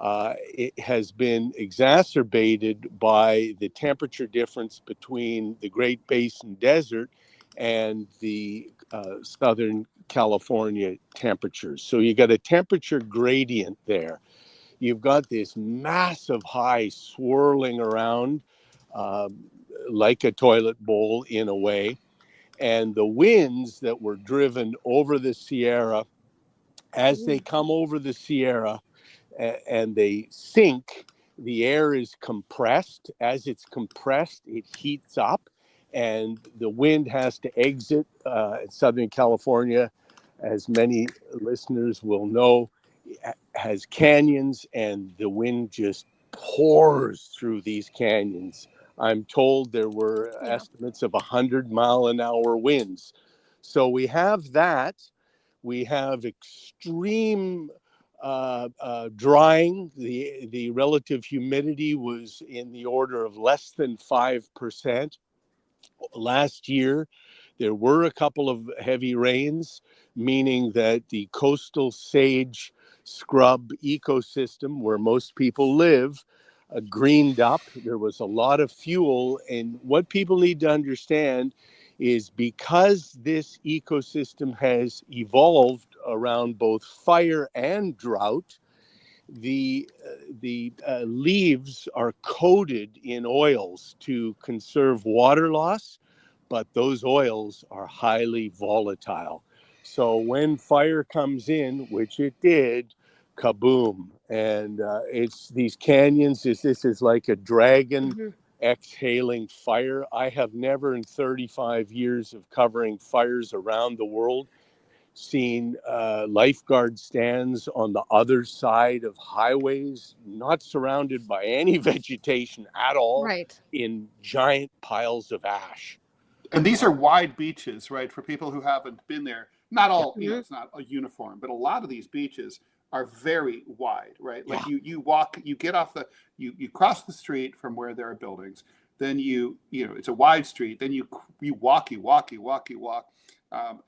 Speaker 5: it has been exacerbated by the temperature difference between the Great Basin Desert and the Southern California temperatures. So you got a temperature gradient there. You've got this massive high swirling around like a toilet bowl in a way. And the winds that were driven over the Sierra, as they come over the Sierra and they sink, the air is compressed. As it's compressed, it heats up, and the wind has to exit. Southern California, as many listeners will know, has canyons, and the wind just pours through these canyons. I'm told there were estimates of 100-mile-an-hour winds. So we have that. We have extreme drying. The relative humidity was in the order of less than 5%. Last year, there were a couple of heavy rains, meaning that the coastal sage scrub ecosystem where most people live greened up. There was a lot of fuel. And what people need to understand is because this ecosystem has evolved around both fire and drought, the leaves are coated in oils to conserve water loss, but those oils are highly volatile. So when fire comes in, which it did, kaboom! And it's these canyons. This is like a dragon exhaling fire. I have never in 35 years of covering fires around the world seen lifeguard stands on the other side of highways, not surrounded by any vegetation at all, in giant piles of ash.
Speaker 2: And these are wide beaches, right? For people who haven't been there, not all, it's not a uniform, but a lot of these beaches are very wide, right? Like you walk, you get off you cross the street from where there are buildings, then it's a wide street, then you walk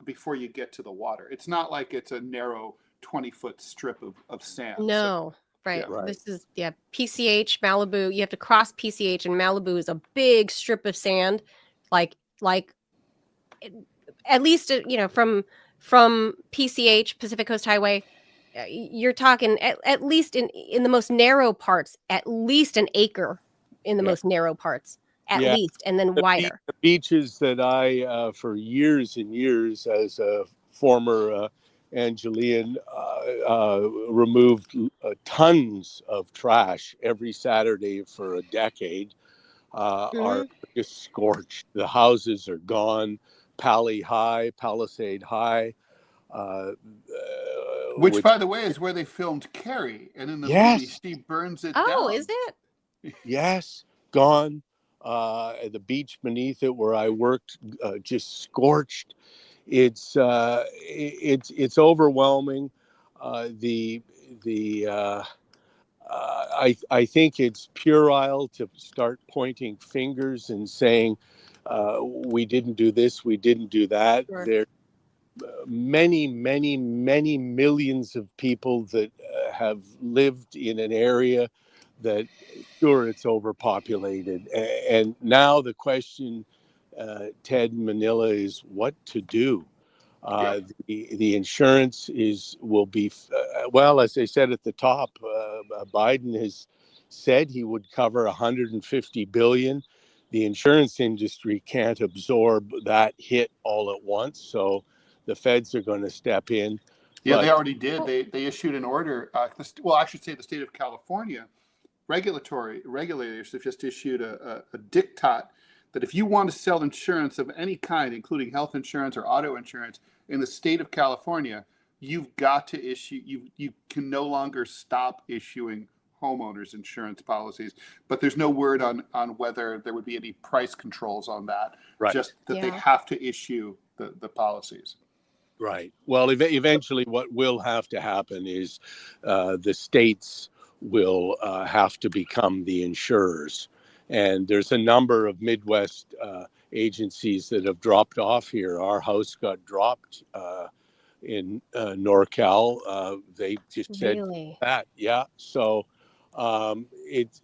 Speaker 2: before you get to the water. It's not like it's a narrow 20-foot strip of sand.
Speaker 1: No,
Speaker 2: so,
Speaker 1: right. This is PCH, Malibu. You have to cross PCH, and Malibu is a big strip of sand, like at least from PCH, Pacific Coast Highway. You're talking at least in the most narrow parts, at least an acre in the most narrow parts, at least, and then wider.
Speaker 5: The beaches that I, for years and years, as a former Angelian, removed tons of trash every Saturday for a decade, are just scorched. The houses are gone. Palisade High.
Speaker 2: Which, by the way, is where they filmed Carrie, and in the movie, she burns it down.
Speaker 1: Oh, is it?
Speaker 5: Yes, gone. The beach beneath it, where I worked, just scorched. It's overwhelming. I think it's puerile to start pointing fingers and saying we didn't do this, we didn't do that.
Speaker 1: Sure.
Speaker 5: There many millions of people that have lived in an area that, sure, it's overpopulated. And now the question, Ted, Manila, is what to do. The insurance will be, well, as I said at the top, Biden has said he would cover $150 billion. The insurance industry can't absorb that hit all at once, so the feds are going to step in.
Speaker 2: Yeah, they already did. They issued an order. Well, I should say the state of California regulators have just issued a diktat that if you want to sell insurance of any kind, including health insurance or auto insurance in the state of California, you've got to issue, you can no longer stop issuing homeowners insurance policies, but there's no word on whether there would be any price controls on that.
Speaker 5: Right.
Speaker 2: Just that they
Speaker 1: Yeah.
Speaker 2: have to issue the policies.
Speaker 5: Right. Well, eventually what will have to happen is the states will have to become the insurers. And there's a number of Midwest agencies that have dropped off here. Our house got dropped in NorCal. They just said
Speaker 1: Really?
Speaker 5: that. Yeah. So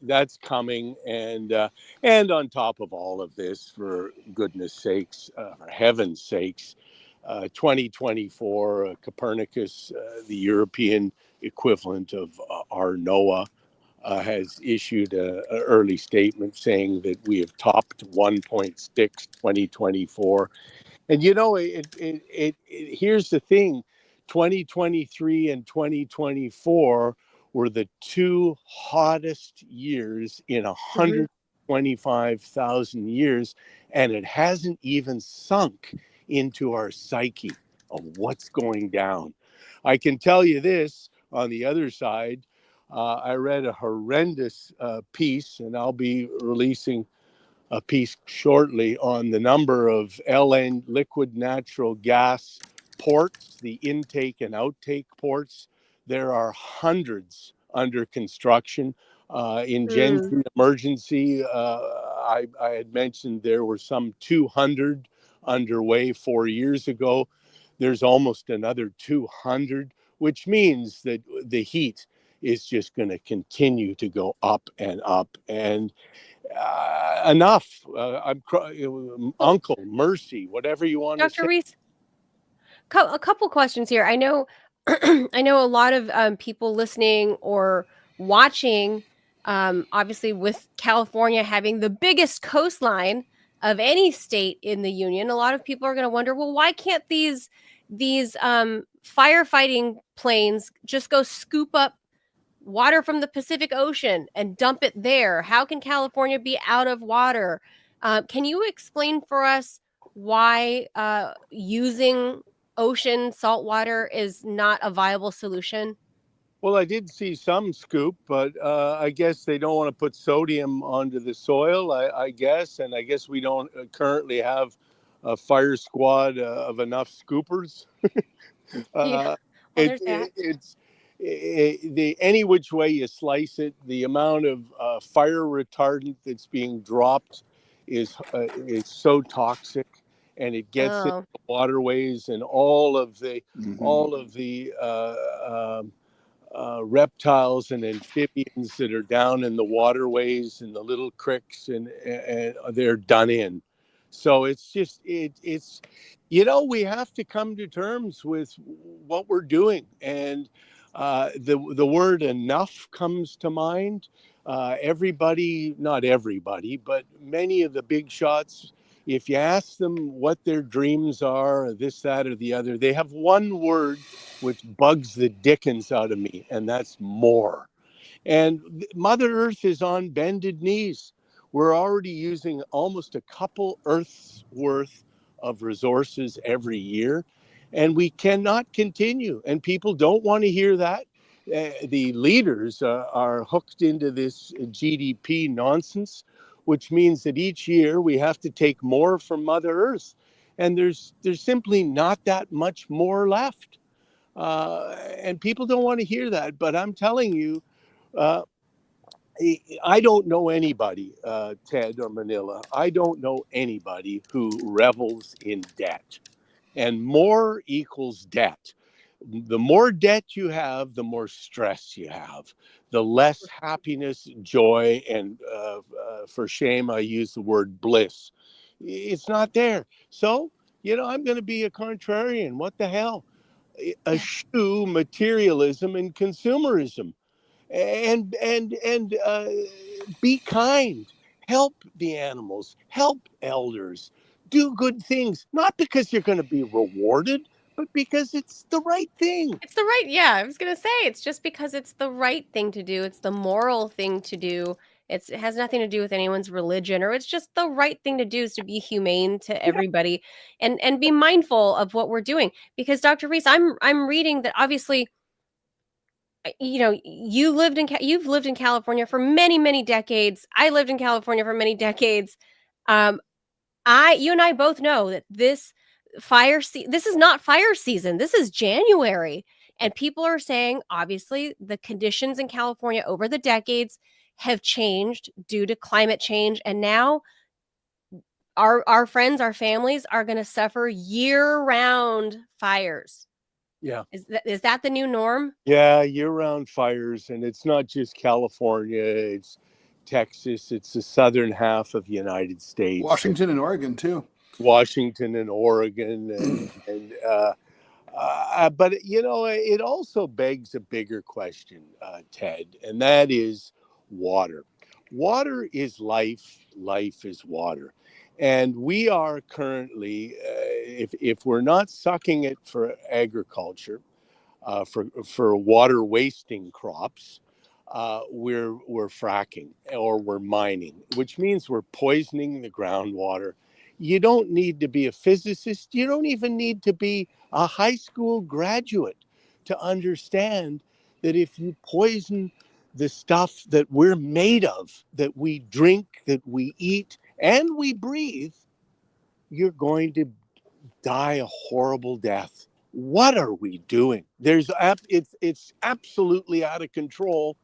Speaker 5: that's coming. And on top of all of this, for goodness sakes, for heaven's sakes, 2024, Copernicus, the European equivalent of our NOAA, has issued an early statement saying that we have topped 1.6 2024. And here's the thing: 2023 and 2024 were the two hottest years in 125,000 years, and it hasn't even sunk into our psyche of what's going down. I can tell you this: on the other side, I read a horrendous piece, and I'll be releasing a piece shortly on the number of LN, liquid natural gas ports, the intake and outtake ports. There are hundreds under construction. In Gen Z emergency, I had mentioned there were some 200 underway 4 years ago. There's almost another 200, which means that the heat is just going to continue to go up and up. And enough. Uncle, mercy, whatever you want to
Speaker 1: Dr.
Speaker 5: say.
Speaker 1: Reese, a couple questions here. I know I know a lot of people listening or watching, obviously with California having the biggest coastline of any state in the union, a lot of people are going to wonder, well, why can't these firefighting planes just go scoop up water from the Pacific Ocean and dump it there? How can California be out of water? Can you explain for us why using ocean salt water is not a viable solution?
Speaker 5: Well, I did see some scoop, but I guess they don't want to put sodium onto the soil, I guess. And I guess we don't currently have a fire squad of enough scoopers.
Speaker 1: Yeah, well, there's that.
Speaker 5: It's any which way you slice it, the amount of fire retardant that's being dropped is so toxic, and it gets into
Speaker 1: Oh,
Speaker 5: waterways, and all of the reptiles and amphibians that are down in the waterways and the little creeks, and they're done in. So it's just it's we have to come to terms with what we're doing, and the word enough comes to mind. Everybody, not everybody, but many of the big shots, if you ask them what their dreams are, this, that, or the other, they have one word which bugs the dickens out of me, and that's more. And Mother Earth is on bended knees. We're already using almost a couple Earth's worth of resources every year, and we cannot continue. And people don't want to hear that. The leaders are hooked into this GDP nonsense, which means that each year we have to take more from Mother Earth, and there's simply not that much more left. And people don't want to hear that, but I'm telling you, uh, I don't know anybody, Ted or Manila. I don't know anybody who revels in debt. And more equals debt. The more debt you have, the more stress you have, the less happiness, joy, and for shame, I use the word bliss. It's not there. So, I'm going to be a contrarian. What the hell? Eschew materialism and consumerism, and be kind, help the animals, help elders, do good things, not because you're going to be rewarded, but because it's the right thing.
Speaker 1: it's the right. Yeah, I was going to say it's just because it's the right thing to do. It's the moral thing to do. It has nothing to do with anyone's religion, or it's just the right thing to do is to be humane to everybody and be mindful of what we're doing. Because Dr. Reese, I'm reading that obviously, you've lived in California for many decades. I lived in California for many decades. Um, you and I both know that this is not fire season. This is January. And people are saying, obviously, the conditions in California over the decades have changed due to climate change. And now our friends, our families are going to suffer year-round fires.
Speaker 5: Yeah.
Speaker 1: Is that the new norm?
Speaker 5: Yeah, year-round fires, and it's not just California, it's Texas, it's the southern half of the United States.
Speaker 2: Washington and Oregon, too.
Speaker 5: Washington and Oregon. But, it also begs a bigger question, Ted, and that is water. Water is life. Life is water. And we are currently, if we're not sucking it for agriculture, for water wasting crops, we're fracking or we're mining, which means we're poisoning the groundwater. You don't need to be a physicist. You don't even need to be a high school graduate to understand that if you poison the stuff that we're made of, that we drink, that we eat, and we breathe, you're going to die a horrible death. What are we doing? It's absolutely out of control,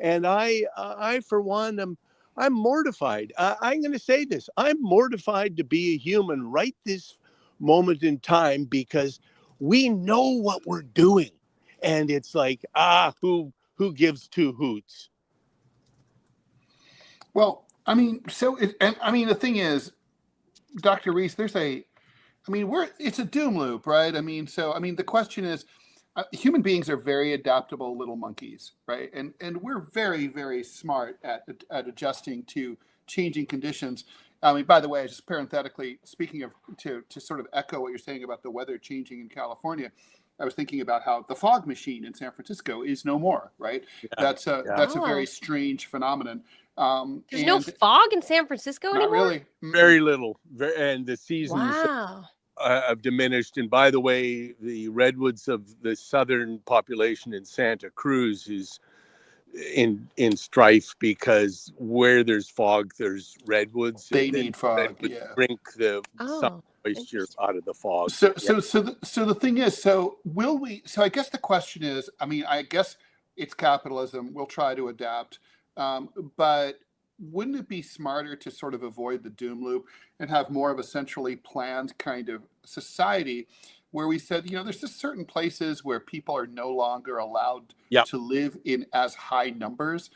Speaker 5: and I for one I'm mortified. I'm going to say this: I'm mortified to be a human right this moment in time because we know what we're doing, and it's like who gives two hoots?
Speaker 2: Well, I mean, the thing is, Dr. Reese, it's a doom loop, right? The question is, human beings are very adaptable little monkeys, right? And we're very, very smart at adjusting to changing conditions. By the way, just parenthetically speaking of, to sort of echo what you're saying about the weather changing in California, I was thinking about how the fog machine in San Francisco is no more, right?
Speaker 5: Yeah.
Speaker 2: That's a very strange phenomenon.
Speaker 1: There's no fog in San Francisco
Speaker 2: not
Speaker 1: anymore?
Speaker 2: really.
Speaker 5: Very little. And the seasons
Speaker 1: Wow.
Speaker 5: have diminished. And by the way, the redwoods of the southern population in Santa Cruz is in strife because where there's fog, there's redwoods.
Speaker 2: They need fog.
Speaker 5: Redwoods
Speaker 2: Yeah.
Speaker 5: drink the sun moisture
Speaker 1: Interesting.
Speaker 5: out of the fog.
Speaker 2: So the thing is, will we? So I guess the question is, I guess it's capitalism. We'll try to adapt, but wouldn't it be smarter to sort of avoid the doom loop and have more of a centrally planned kind of society, where we said, there's just certain places where people are no longer allowed to live in as high numbers.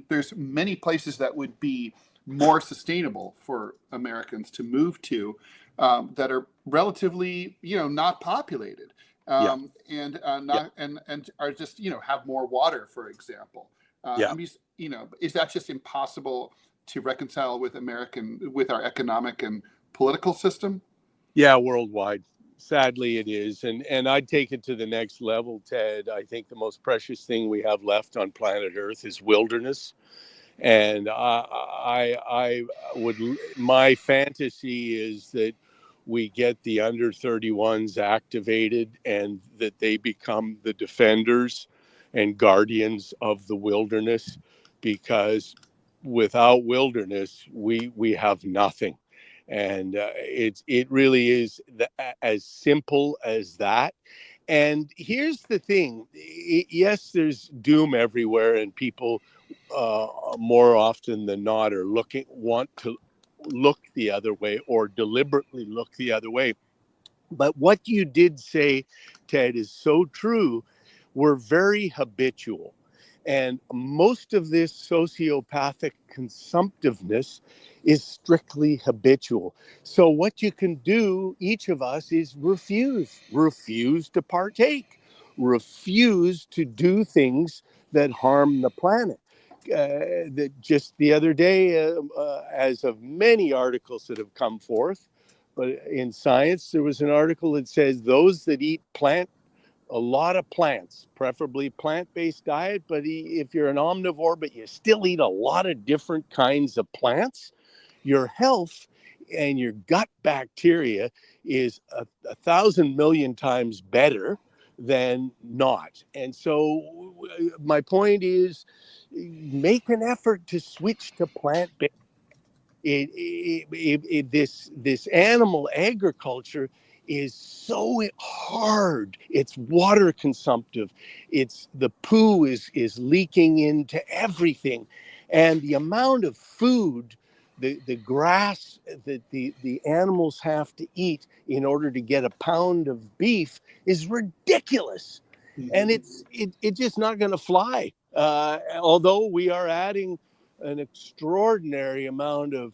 Speaker 2: There's many places that would be more sustainable for Americans to move to, that are relatively, not populated, and are just, have more water, for example. Is that just impossible to reconcile with our economic and political system?
Speaker 5: Yeah, worldwide. Sadly, it is. And I'd take it to the next level, Ted. I think the most precious thing we have left on planet Earth is wilderness. And my fantasy is that we get the under 31s activated and that they become the defenders and guardians of the wilderness, because without wilderness, we have nothing. And it really is as simple as that. And here's the thing. Yes, there's doom everywhere, and people more often than not want to look the other way or deliberately look the other way. But what you did say, Ted, is so true. We're very habitual. And most of this sociopathic consumptiveness is strictly habitual. So what you can do, each of us, is refuse to partake, refuse to do things that harm the planet. That just the other day, as of many articles that have come forth, but in Science, there was an article that says those that eat plant a lot of plants, preferably plant-based diet. But if you're an omnivore, but you still eat a lot of different kinds of plants, your health and your gut bacteria is 1,000 million times better than not. And so my point is, make an effort to switch to plant-based. This animal agriculture is so hard. It's water consumptive. It's the poo is leaking into everything, and the amount of food, the grass that the animals have to eat in order to get a pound of beef is ridiculous, and it's just not going to fly. Although we are adding an extraordinary amount of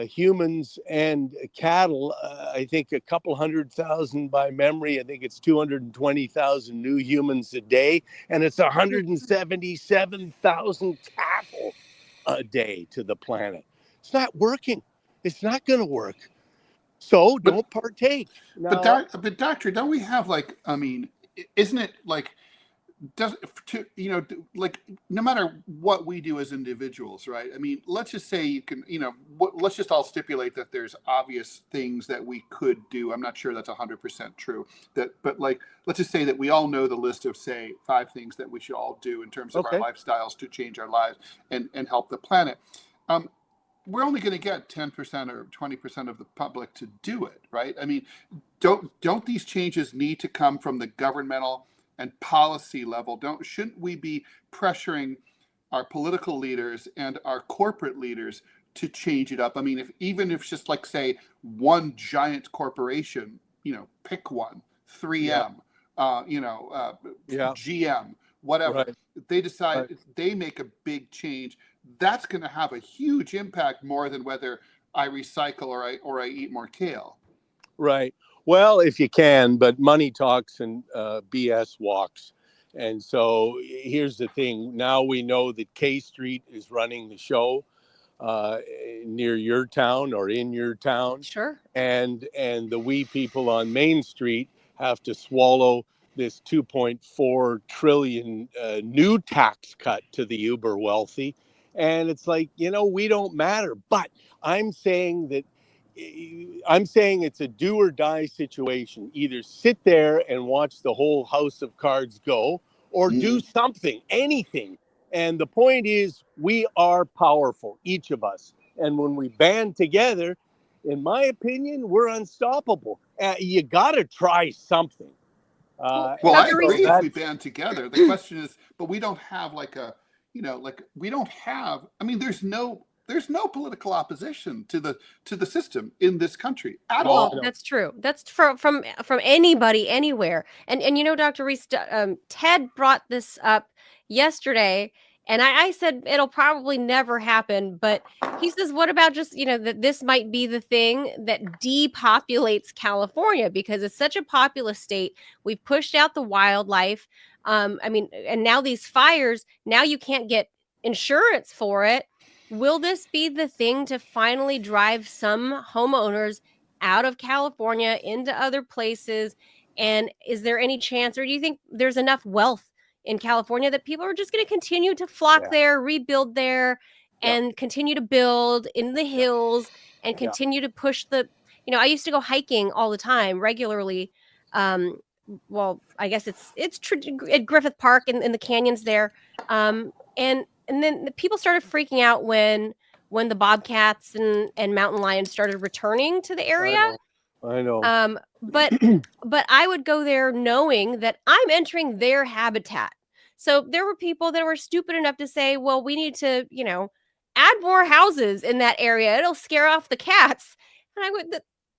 Speaker 5: humans and cattle. I think a couple 100,000 by memory. I think it's 220,000 new humans a day, and it's 177,000 cattle a day to the planet. It's not working. It's not going to work. So don't partake.
Speaker 2: But doctor, don't we have like, I mean, isn't it like, like no matter what we do as individuals, right? I mean, let's just say you can, let's just all stipulate that there's obvious things that we could do. I'm not sure that's 100% true. But like, let's just say that we all know the list of, say, 5 things that we should all do in terms of our lifestyles to change our lives and help the planet. We're only going to get 10% or 20% of the public to do it, right? I mean, don't these changes need to come from the governmental and policy level? Shouldn't we be pressuring our political leaders and our corporate leaders to change it up? I mean, even if it's just like, say, one giant corporation, pick one, 3M, GM, whatever,
Speaker 5: Right.
Speaker 2: they decide, if they make a big change, that's going to have a huge impact, more than whether I recycle or I eat more kale.
Speaker 5: Right. Well, if you can, but money talks and BS walks. And so here's the thing. Now we know that K Street is running the show near your town or in your town.
Speaker 1: Sure.
Speaker 5: And the wee people on Main Street have to swallow this 2.4 trillion new tax cut to the uber wealthy. And it's like, we don't matter. But I'm saying it's a do or die situation. Either sit there and watch the whole house of cards go, or do something, anything. And the point is, we are powerful, each of us. And when we band together, in my opinion, we're unstoppable. You got to try something.
Speaker 2: Well, I agree if we band together. The question is, but we don't have I mean, there's no political opposition to the system in this country at all.
Speaker 1: That's true. That's from anybody, anywhere. And Dr. Reese, Ted brought this up yesterday, and I said it'll probably never happen. But he says, what about just, that this might be the thing that depopulates California, because it's such a populous state. We've pushed out the wildlife. And now these fires, now you can't get insurance for it. Will this be the thing to finally drive some homeowners out of California into other places? And is there any chance, or do you think there's enough wealth in California that people are just going to continue to flock there, rebuild there, and continue to build in the hills and continue to push the, I used to go hiking all the time, regularly. Well, I guess it's at Griffith Park in the canyons there. And then the people started freaking out when the bobcats and mountain lions started returning to the area.
Speaker 5: I know.
Speaker 1: But I would go there knowing that I'm entering their habitat. So there were people that were stupid enough to say, well, we need to, add more houses in that area. It'll scare off the cats. And I would,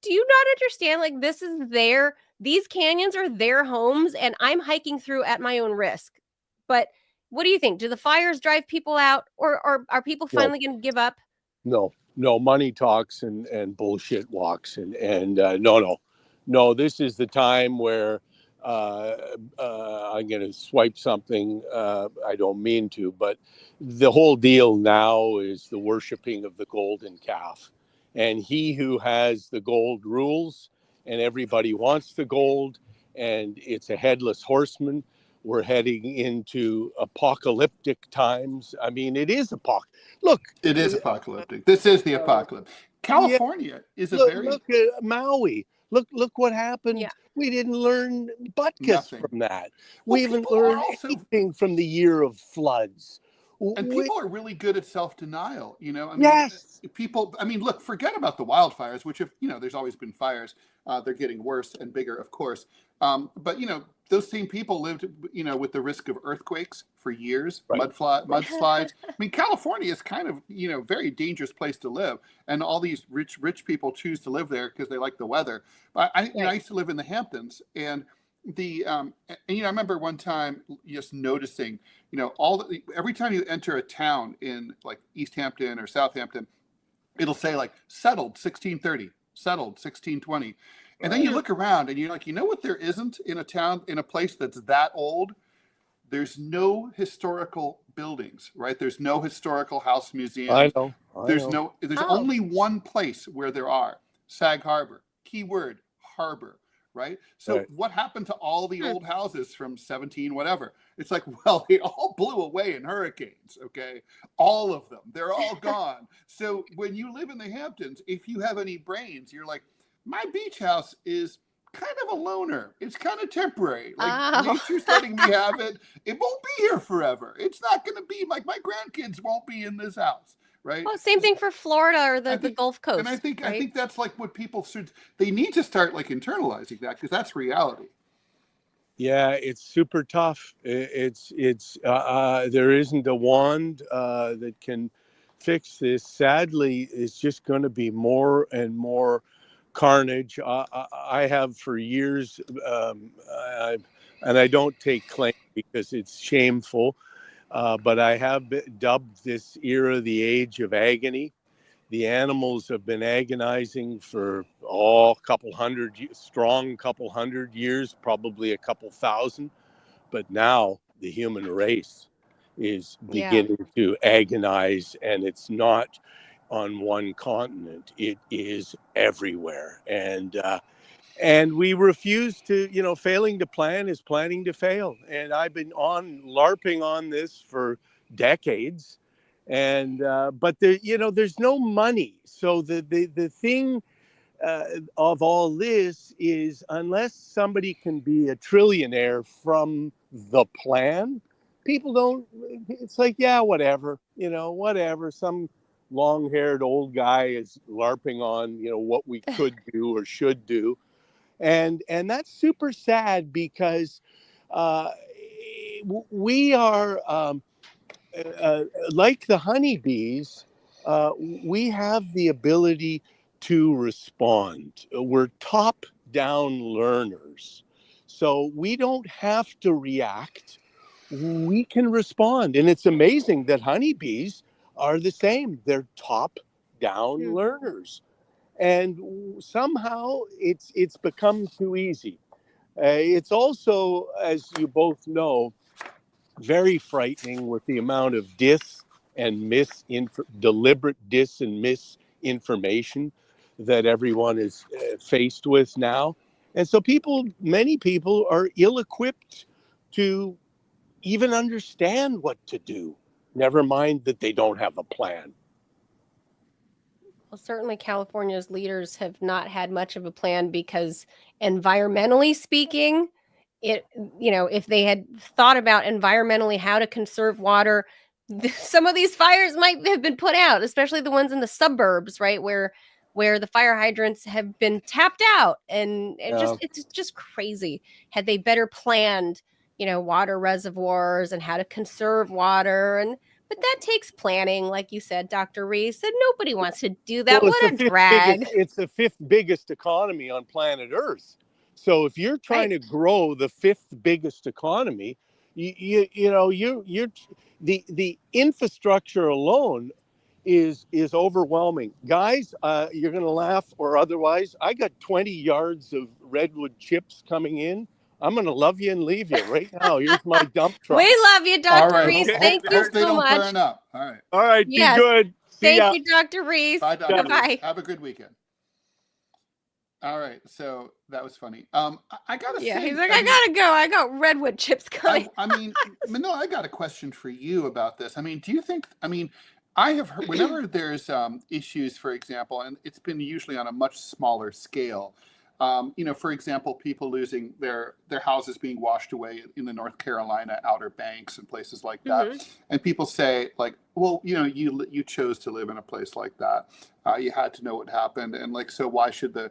Speaker 1: do you not understand? Like, these canyons are their homes, and I'm hiking through at my own risk. But what do you think? Do the fires drive people out, or are people finally going to give up?
Speaker 5: No, money talks and bullshit walks. And no, this is the time where I'm going to swipe something. I don't mean to, but the whole deal now is the worshiping of the golden calf. And he who has the gold rules, and everybody wants the gold. and it's a headless horseman. We're heading into apocalyptic times. I mean, it is Look,
Speaker 2: it is apocalyptic. This is the apocalypse. California is a very
Speaker 5: look at Maui. Look what happened.
Speaker 1: Yeah.
Speaker 5: We didn't learn butkus
Speaker 2: Nothing.
Speaker 5: from that.
Speaker 2: Well,
Speaker 5: We haven't
Speaker 2: people are
Speaker 5: learned
Speaker 2: also-
Speaker 5: anything from the year of floods.
Speaker 2: And people are really good at self-denial, you know. I mean,
Speaker 5: Yes.
Speaker 2: people. I mean, look, forget about the wildfires, which have, you know, there's always been fires. They're getting worse and bigger, of course. But you know, those same people lived, you know, with the risk of earthquakes for years,
Speaker 5: Right.
Speaker 2: mudslides. I mean, California is kind of, you know, very dangerous place to live, and all these rich people choose to live there because they like the weather. But I used to live in the Hamptons, and you know, I remember one time just noticing, you know, every time you enter a town in like East Hampton or Southampton, it'll say like settled 1630, settled 1620. And then you look around and you're like, you know what there isn't in a town, in a place that's that old? There's no historical buildings, right? There's no historical house museums.
Speaker 5: I know.
Speaker 2: There's only one place where there are: Sag Harbor. Keyword, harbor. Right. So what happened to all the old houses from 17 whatever? It's like, well, they all blew away in hurricanes. OK, all of them. They're all gone. So when you live in the Hamptons, if you have any brains, you're like, my beach house is kind of a loner. It's kind of temporary. Like nature's letting me have it. It won't be here forever. It's not going to be like my grandkids won't be in this house. Right.
Speaker 1: Well, same thing for Florida or the Gulf Coast.
Speaker 2: And I think that's like what people they need to start like internalizing that, because that's reality.
Speaker 5: Yeah, it's super tough. It's there isn't a wand that can fix this. Sadly, it's just going to be more and more carnage. I have for years, and I don't take claim because it's shameful. But I have dubbed this era the age of agony. The animals have been agonizing for a couple hundred years, probably a couple thousand. But now the human race is beginning to agonize, and it's not on one continent. It is everywhere. And we refuse to, you know, failing to plan is planning to fail. And I've been LARPing on this for decades. And, but there, you know, there's no money. So the thing of all this is, unless somebody can be a trillionaire from the plan, people don't, it's like, yeah, whatever, you know, whatever. Some long-haired old guy is LARPing on, you know, what we could do or should do. And that's super sad, because we are like the honeybees. We have the ability to respond. We're top-down learners, so we don't have to react. We can respond, and it's amazing that honeybees are the same. They're top-down learners. And somehow it's become too easy. It's also, as you both know, very frightening with the amount of deliberate dis and misinformation that everyone is faced with now. And so many people are ill-equipped to even understand what to do, never mind that they don't have a plan.
Speaker 1: Well, certainly California's leaders have not had much of a plan, because environmentally speaking, if they had thought about environmentally how to conserve water, some of these fires might have been put out, especially the ones in the suburbs, right, where the fire hydrants have been tapped out, and it's just crazy. Had they better planned, water reservoirs and how to conserve water, but that takes planning, like you said, Dr. Reese, and nobody wants to do that.
Speaker 5: Well,
Speaker 1: what a drag.
Speaker 5: It's the fifth biggest economy on planet Earth. So if you're trying to grow the fifth biggest economy, the infrastructure alone is overwhelming. Guys, you're going to laugh or otherwise. I got 20 yards of redwood chips coming in. I'm going to love you and leave you right now. Here's my dump truck.
Speaker 1: We love you, Dr. Reese. Thank you
Speaker 2: Hope they
Speaker 1: so
Speaker 2: don't
Speaker 1: much.
Speaker 2: burn up. All right.
Speaker 5: All right.
Speaker 1: Yes.
Speaker 5: Be good. See ya.
Speaker 1: Thank you, Dr. Reese.
Speaker 2: Bye, Dr.
Speaker 1: Bye-bye.
Speaker 2: Reese. Have a good weekend. All right, so that was funny. I gotta
Speaker 1: Yeah,
Speaker 2: say,
Speaker 1: he's like, I gotta go. I got redwood chips coming.
Speaker 2: I mean, Manila, I got a question for you about this. I mean, do you think? I mean, I have heard whenever there's issues, for example, and it's been usually on a much smaller scale. For example, people losing their houses being washed away in the North Carolina Outer Banks and places like that, and people say like, well, you chose to live in a place like that. You had to know what happened, and like, so why should the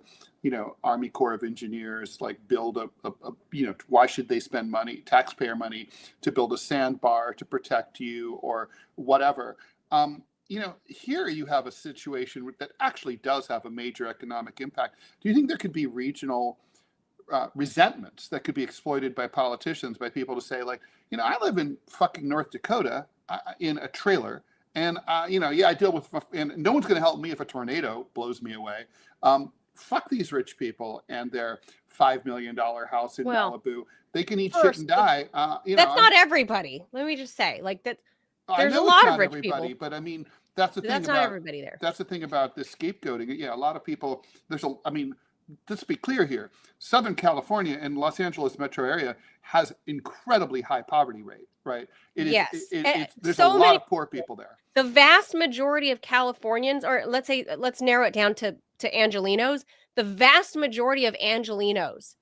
Speaker 2: Army Corps of Engineers like build why should they spend money, taxpayer money, to build a sandbar to protect you or whatever? Here you have a situation that actually does have a major economic impact. Do you think there could be regional resentments that could be exploited by politicians, by people to say like, I live in fucking North Dakota in a trailer, and I deal with, and no one's going to help me if a tornado blows me away. Fuck these rich people and their $5 million house in Malibu. They can eat shit and die.
Speaker 1: That's not everybody. Let me just say, like that. There's
Speaker 2: I know
Speaker 1: a lot
Speaker 2: it's not
Speaker 1: of rich
Speaker 2: everybody,
Speaker 1: people,
Speaker 2: but I mean that's the thing.
Speaker 1: That's
Speaker 2: about,
Speaker 1: not everybody there.
Speaker 2: That's the thing about this scapegoating. Yeah, a lot of people. Let's be clear here. Southern California and Los Angeles metro area has incredibly high poverty rate. Right?
Speaker 1: Yes.
Speaker 2: There's a lot of poor people there.
Speaker 1: The vast majority of Californians, or let's narrow it down to Angelenos. The vast majority of Angelenos,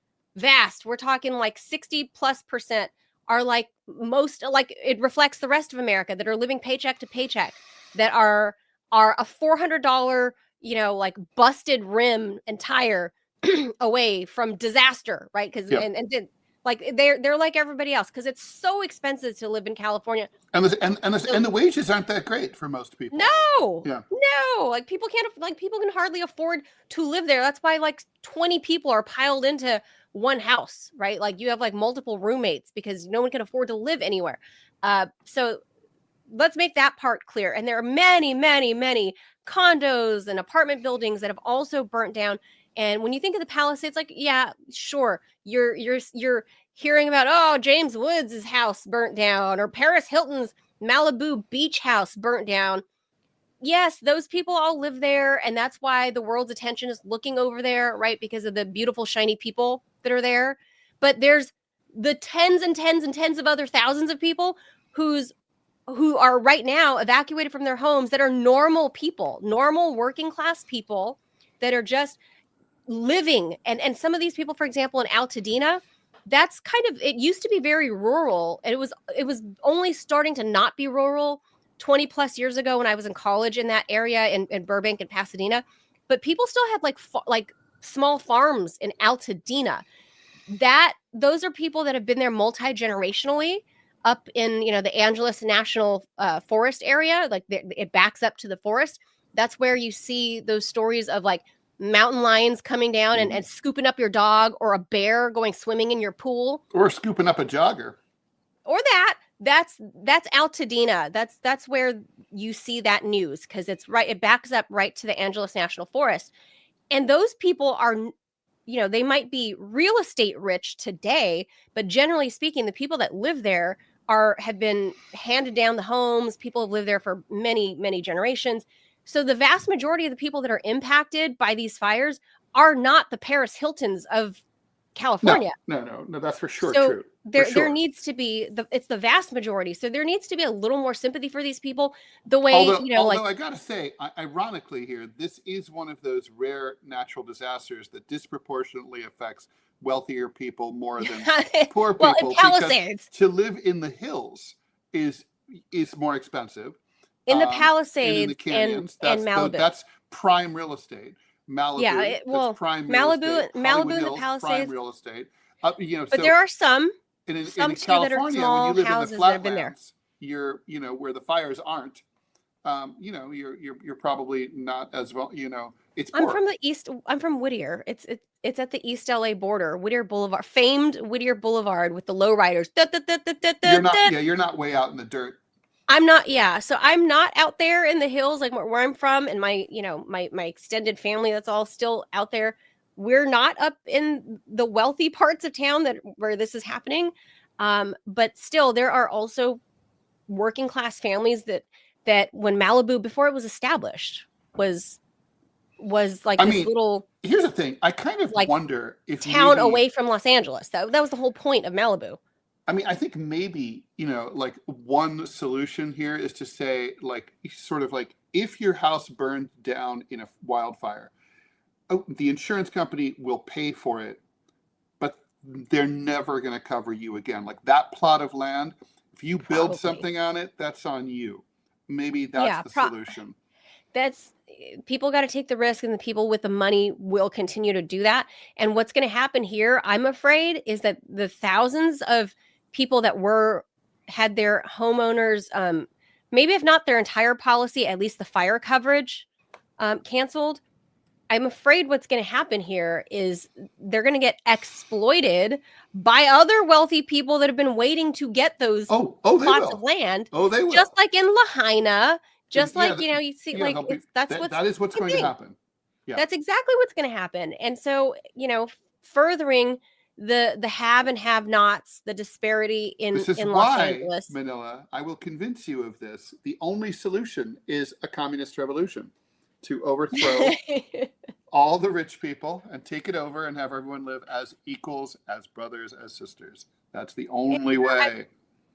Speaker 1: we're talking like 60+%, are like it reflects the rest of America that are living paycheck to paycheck, that are a $400 like busted rim and tire away from disaster, right? Because and then like they're like everybody else, because it's so expensive to live in California,
Speaker 2: and the wages aren't that great for most people.
Speaker 1: No, like people can hardly afford to live there. That's why like 20 people are piled into one house, right? Like you have like multiple roommates because no one can afford to live anywhere. So let's make that part clear. And there are many, many, many condos and apartment buildings that have also burnt down. And when you think of the Palisades, like, yeah, sure, you're hearing about, James Woods' house burnt down, or Paris Hilton's Malibu beach house burnt down. Yes, those people all live there, and that's why the world's attention is looking over there, right? Because of the beautiful, shiny people that are there. But there's the tens and tens and tens of other thousands of people who are right now evacuated from their homes, that are normal people, normal working class people that are just living. And some of these people, for example, in Altadena, that's it used to be very rural, and it was only starting to not be rural 20 plus years ago when I was in college in that area in Burbank and Pasadena. But people still had like small farms in Altadena. Those are people that have been there multi-generationally, up in the Angeles National Forest area. Like it backs up to the forest. That's where you see those stories of like mountain lions coming down and scooping up your dog, or a bear going swimming in your pool,
Speaker 2: or scooping up a jogger,
Speaker 1: or that's Altadena. That's where you see that news, because it backs up right to the Angeles National Forest. And those people are, they might be real estate rich today, but generally speaking, the people that live there have been handed down the homes. People have lived there for many, many generations. So the vast majority of the people that are impacted by these fires are not the Paris Hiltons of California.
Speaker 2: No, that's for sure
Speaker 1: so
Speaker 2: true.
Speaker 1: There needs to be it's the vast majority. So there needs to be a little more sympathy for these people. The way
Speaker 2: although I gotta say, ironically here, this is one of those rare natural disasters that disproportionately affects wealthier people more than poor people.
Speaker 1: Well, in Palisades,
Speaker 2: to live in the hills is more expensive.
Speaker 1: In the Palisades,
Speaker 2: in the canyons,
Speaker 1: and Malibu,
Speaker 2: that's prime real estate. Malibu, that's prime real estate.
Speaker 1: Malibu and the Palisades,
Speaker 2: prime real estate.
Speaker 1: But there are some
Speaker 2: in
Speaker 1: California,
Speaker 2: that are small
Speaker 1: when you live
Speaker 2: houses
Speaker 1: in the
Speaker 2: that
Speaker 1: have been there.
Speaker 2: You're where the fires aren't. You're probably not as well. It's poor.
Speaker 1: I'm from the east. I'm from Whittier. It's at the East LA border, Whittier Boulevard, famed Whittier Boulevard with the lowriders.
Speaker 2: You're not way out in the dirt.
Speaker 1: I'm not. Yeah. So I'm not out there in the hills, like where I'm from, and my extended family, that's all still out there. We're not up in the wealthy parts of town where this is happening. But still, there are also working class families that when Malibu, before it was established, was like this little
Speaker 2: Here's the thing. I kind of
Speaker 1: like
Speaker 2: wonder if
Speaker 1: town
Speaker 2: maybe,
Speaker 1: away from Los Angeles. That was the whole point of Malibu.
Speaker 2: I mean, I think maybe, like one solution here is to say, like, sort of like, if your house burned down in a wildfire, the insurance company will pay for it, but they're never going to cover you again. Like that plot of land, if you build
Speaker 1: Probably.
Speaker 2: something on it, that's on you. Maybe that's the solution.
Speaker 1: People got to take the risk, and the people with the money will continue to do that. And what's going to happen here, I'm afraid, is that the thousands of people that had their homeowners, maybe if not their entire policy, at least the fire coverage canceled. I'm afraid what's going to happen here is they're going to get exploited by other wealthy people that have been waiting to get those plots of land.
Speaker 2: Oh, they will.
Speaker 1: Just like in Lahaina, just like, you see, like,
Speaker 2: that is what's going to happen. Yeah.
Speaker 1: That's exactly what's going to happen. And so, furthering the have and have nots, the disparity in Los Angeles.
Speaker 2: Manila, I will convince you of this. The only solution is a communist revolution to overthrow all the rich people and take it over and have everyone live as equals, as brothers, as sisters. That's the only way.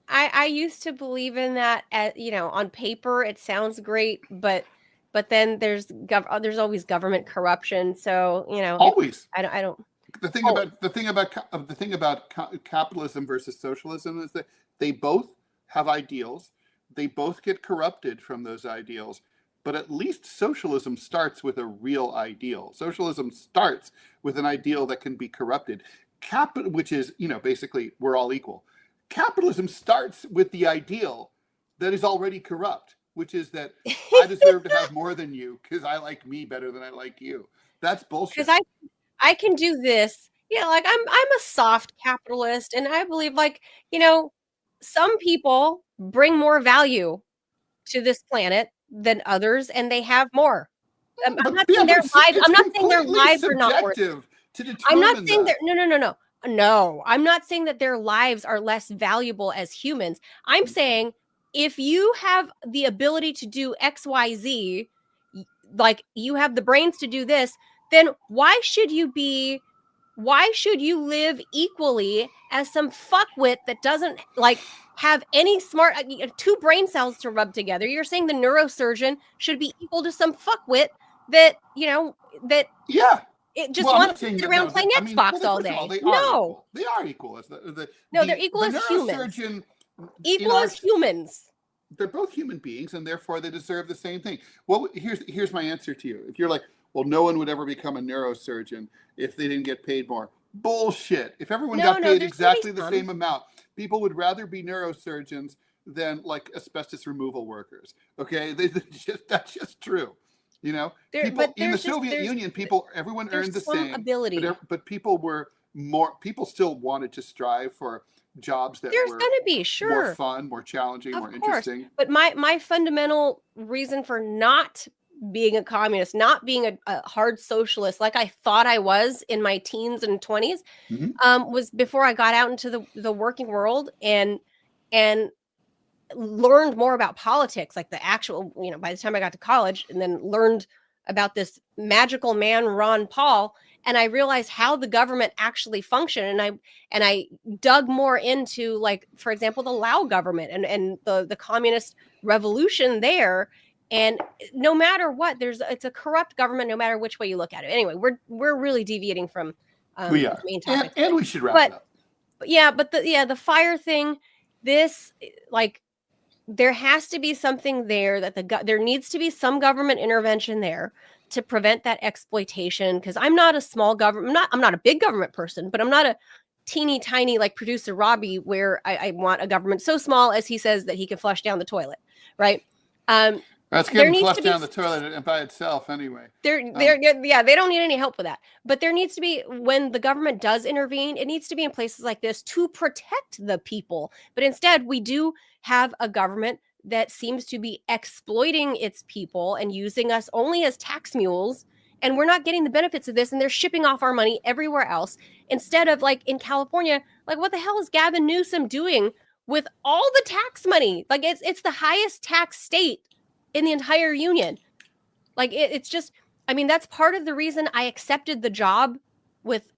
Speaker 1: I used to believe in that. On paper, it sounds great, but then there's always government corruption. So
Speaker 2: always.
Speaker 1: I don't.
Speaker 2: The thing about capitalism versus socialism is that they both have ideals. They both get corrupted from those ideals. But at least socialism starts with a real ideal. Socialism starts with an ideal that can be corrupted. Which is, basically we're all equal. Capitalism starts with the ideal that is already corrupt, which is that I deserve to have more than you because I like me better than I like you. That's bullshit.
Speaker 1: Because I can do this. Like I'm a soft capitalist, and I believe some people bring more value to this planet than others, and they have more. I'm not saying their lives. I'm not saying their lives are not worth it. I'm not saying that. No. I'm not saying that their lives are less valuable as humans. I'm saying if you have the ability to do X, Y, Z, like you have the brains to do this, then why should you live equally as some fuckwit that doesn't have any smart two brain cells to rub together? You're saying the neurosurgeon should be equal to some fuckwit that it just wants to sit around playing Xbox all day.
Speaker 2: They are equal.
Speaker 1: They're equal as humans. Equal as humans.
Speaker 2: They're both human beings, and therefore they deserve the same thing. Well, here's my answer to you. If you're like, well, no one would ever become a neurosurgeon if they didn't get paid more. Bullshit. If everyone got paid exactly the same amount, people would rather be neurosurgeons than like asbestos removal workers. Okay, that's just true. People in the Soviet Union, everyone earned the same
Speaker 1: ability,
Speaker 2: but people still wanted to strive for jobs that
Speaker 1: there's
Speaker 2: were
Speaker 1: going to be
Speaker 2: more fun, more challenging, more interesting.
Speaker 1: But my fundamental reason for not being a communist, not being a hard socialist like I thought I was in my teens and 20s, was before I got out into the working world and learned more about politics, like the actual, by the time I got to college, and then learned about this magical man, Ron Paul, and I realized how the government actually functioned. And I dug more into, like, for example, the Lao government and the communist revolution there. And no matter what, it's a corrupt government, no matter which way you look at it. Anyway, we're really deviating from the main topic.
Speaker 2: And we should wrap it up.
Speaker 1: But the fire thing, this, like, there has to be something there that there needs to be some government intervention there to prevent that exploitation. Because I'm not a small government. I'm not a big government person, but I'm not a teeny tiny like producer Robbie, where I want a government so small as he says that he can flush down the toilet, right?
Speaker 2: That's getting flushed down the toilet by itself anyway.
Speaker 1: They don't need any help with that. But there needs to be, when the government does intervene, it needs to be in places like this to protect the people. But instead, we do have a government that seems to be exploiting its people and using us only as tax mules. And we're not getting the benefits of this. And they're shipping off our money everywhere else. Instead of, like, in California, like, what the hell is Gavin Newsom doing with all the tax money? Like, it's the highest tax state in the entire union. Like, it's just, I mean, that's part of the reason I accepted the job with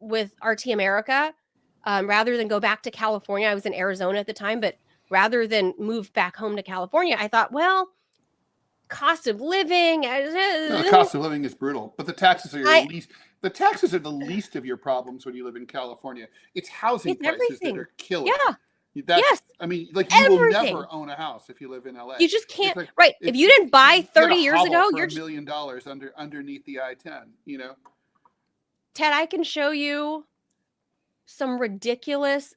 Speaker 1: RT America, rather than go back to California. I was in Arizona at the time, but rather than move back home to California, I thought, well, cost of living.
Speaker 2: No, the cost of living is brutal, but the taxes are least. The taxes are the least of your problems when you live in California. It's housing prices
Speaker 1: everything.
Speaker 2: that are killing.
Speaker 1: Yeah.
Speaker 2: Yes. I mean, like you will never own a house if you live in LA.
Speaker 1: You just can't.
Speaker 2: Like,
Speaker 1: right. If you didn't buy 30 years ago,
Speaker 2: you're
Speaker 1: $1
Speaker 2: million underneath the I-10. You know,
Speaker 1: Ted, I can show you some ridiculous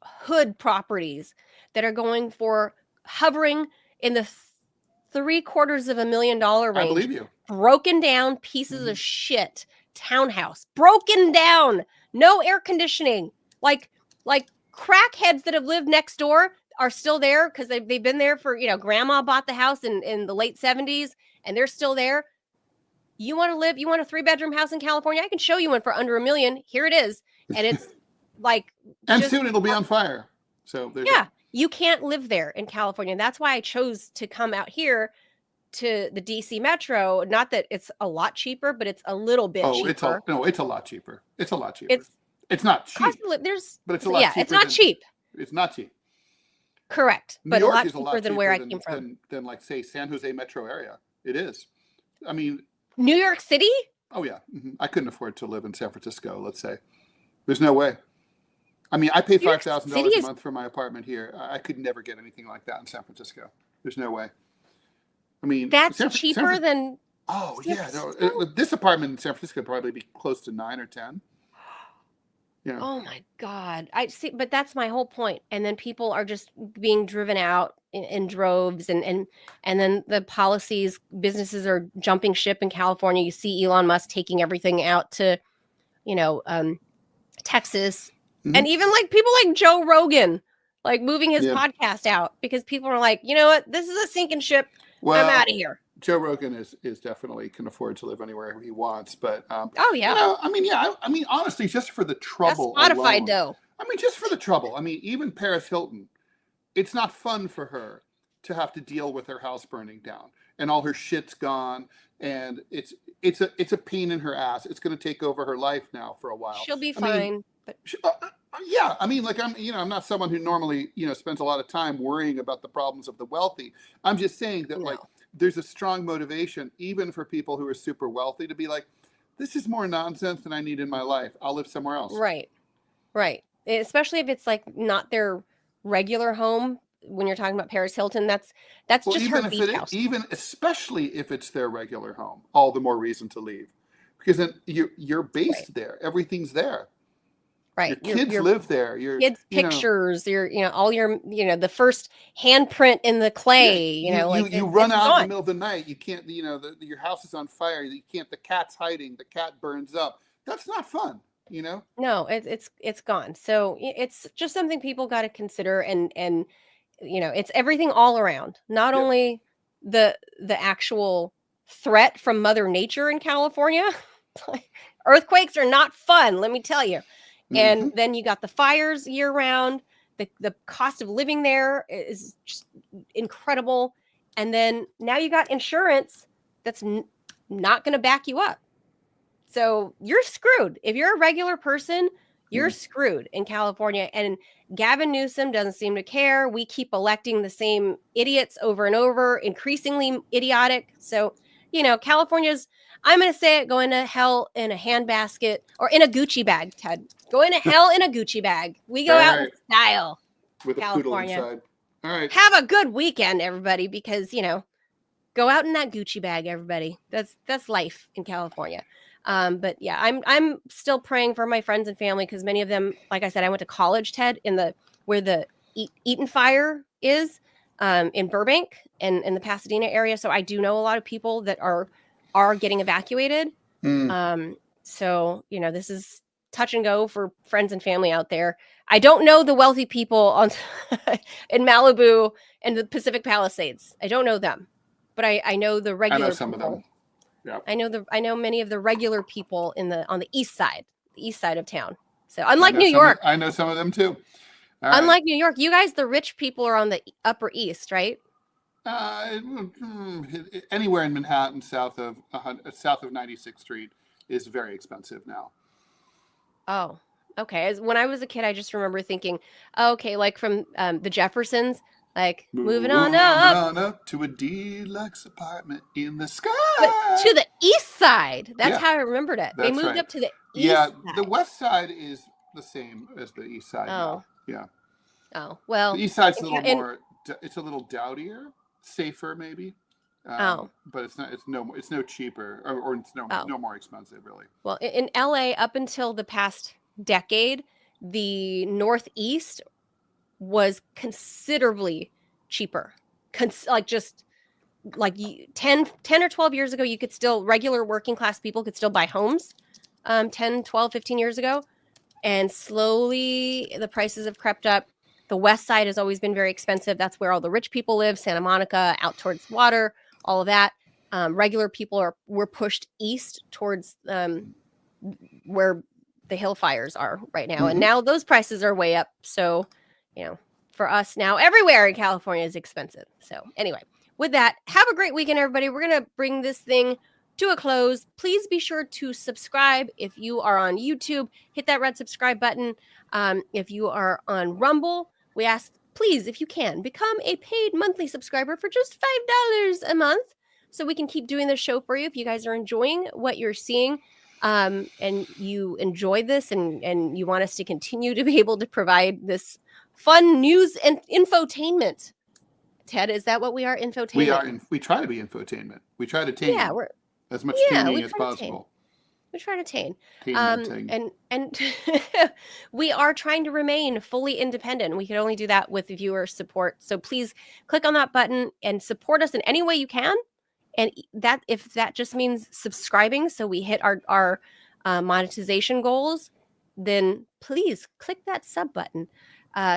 Speaker 1: hood properties that are going for hovering in the $750,000 range.
Speaker 2: I believe you.
Speaker 1: Broken down pieces of shit townhouse, broken down, no air conditioning, like crackheads that have lived next door are still there because they've been there for, grandma bought the house in the late 70s and they're still there. You want a 3-bedroom house in California? I can show you one for under $1 million. Here it is. And it's like,
Speaker 2: and soon it'll be on fire. So
Speaker 1: you can't live there in California. And that's why I chose to come out here to the DC Metro. Not that it's a lot cheaper, but it's a little bit cheaper.
Speaker 2: It's a lot cheaper. It's a lot cheaper. It's not cheap.
Speaker 1: But
Speaker 2: it's a lot cheaper.
Speaker 1: It's not cheap.
Speaker 2: It's not cheap.
Speaker 1: Correct.
Speaker 2: New
Speaker 1: but
Speaker 2: York
Speaker 1: a lot
Speaker 2: is
Speaker 1: cheaper than where I came from.
Speaker 2: Than like, say, San Jose metro area. It is. I mean,
Speaker 1: New York City?
Speaker 2: Oh, yeah. I couldn't afford to live in San Francisco, let's say. There's no way. I mean, I pay $5,000 a month for my apartment here. I could never get anything like that in San Francisco. There's no way. I mean,
Speaker 1: that's cheaper than.
Speaker 2: Oh, yeah. No, this apartment in San Francisco would probably be close to 9 or 10. Yeah.
Speaker 1: Oh my God. I see, but that's my whole point. And then people are just being driven out in droves, and then the policies, businesses are jumping ship in California. You see Elon Musk taking everything out to, Texas, and even like people like Joe Rogan, like moving his podcast out because people are like, you know what, this is a sinking ship. Well, I'm out of here.
Speaker 2: Joe Rogan is definitely can afford to live anywhere he wants, but
Speaker 1: oh yeah,
Speaker 2: I mean, honestly, just for the trouble.
Speaker 1: That's modified though.
Speaker 2: I mean, just for the trouble. I mean, even Paris Hilton, it's not fun for her to have to deal with her house burning down and all her shit's gone, and it's a pain in her ass. It's going to take over her life now for a while.
Speaker 1: She'll be fine. But
Speaker 2: yeah, I mean, like I'm not someone who normally spends a lot of time worrying about the problems of the wealthy. I'm just saying that like there's a strong motivation even for people who are super wealthy to be like, this is more nonsense than I need in my life. I'll live somewhere else.
Speaker 1: Right. Especially if it's like not their regular home. When you're talking about Paris Hilton, that's just her beach house.
Speaker 2: Even especially if it's their regular home, all the more reason to leave, because then you're based there. Everything's there.
Speaker 1: Right.
Speaker 2: Your kids live there. Your
Speaker 1: kids' pictures, all your, the first handprint in the clay,
Speaker 2: you run out in the middle of the night. You can't, your house is on fire. You can't, the cat's hiding, the cat burns up. That's not fun,
Speaker 1: No, it's gone. So it's just something people got to consider. And, it's everything all around, not only the actual threat from Mother Nature in California. Earthquakes are not fun, let me tell you. And then you got the fires year round. The cost of living there is just incredible. And then now you got insurance that's not going to back you up. So you're screwed. If you're a regular person, you're screwed in California. And Gavin Newsom doesn't seem to care. We keep electing the same idiots over and over, increasingly idiotic. So, California's, I'm going to say it, going to hell in a handbasket or in a Gucci bag, Ted. Going to hell in a Gucci bag. We go out in style.
Speaker 2: With California. A poodle inside. All right.
Speaker 1: Have a good weekend, everybody, because, go out in that Gucci bag, everybody. That's life in California. But yeah, I'm still praying for my friends and family because many of them, like I said, I went to college, Ted, where the Eaton fire is, in Burbank and in the Pasadena area. So I do know a lot of people that are getting evacuated. So, this is touch and go for friends and family out there. I don't know the wealthy people in Malibu and the Pacific Palisades. I don't know them, but I know the regular.
Speaker 2: I know some of them. Yeah.
Speaker 1: I know many of the regular people on the east side of town. So unlike New York,
Speaker 2: I know some of them too.
Speaker 1: Unlike New York, you guys, the rich people are on the Upper East, right?
Speaker 2: Anywhere in Manhattan, south of 96th Street, is very expensive now.
Speaker 1: Oh, okay. When I was a kid, I just remember thinking, oh, okay, like from the Jeffersons, like moving on up
Speaker 2: to a deluxe apartment in the sky.
Speaker 1: but to the east side. That's
Speaker 2: Yeah,
Speaker 1: how I remembered it. They
Speaker 2: that's
Speaker 1: moved
Speaker 2: right.
Speaker 1: up to the east
Speaker 2: Yeah,
Speaker 1: side.
Speaker 2: the west side is the same as the east side now. Yeah.
Speaker 1: Oh, well.
Speaker 2: The east side's a little more. It's a little dowdier, safer maybe. But it's not. It's no cheaper, or it's no more expensive really.
Speaker 1: Well, in LA, up until the past decade, the Northeast was considerably cheaper. Like 10 or 12 years ago, you could still, regular working class people could still buy homes 10, 12, 15 years ago. And slowly the prices have crept up. The west side has always been very expensive. That's where all the rich people live, Santa Monica, out towards water, all of that. Regular people were pushed east towards where the hill fires are right now. And now those prices are way up. So, for us now, everywhere in California is expensive. So anyway, with that, have a great weekend, everybody. We're going to bring this thing to a close. Please be sure to subscribe. If you are on YouTube, hit that red subscribe button. If you are on Rumble, we ask, please, if you can, become a paid monthly subscriber for just $5 a month so we can keep doing this show for you. If you guys are enjoying what you're seeing and you enjoy this and you want us to continue to be able to provide this fun news and infotainment. Ted, is that what we are? Infotainment?
Speaker 2: We try to be infotainment. We try to tame as much taming as possible.
Speaker 1: We try to tame. And we are trying to remain fully independent. We can only do that with viewer support. So please click on that button and support us in any way you can. And if that just means subscribing so we hit our monetization goals, then please click that sub button.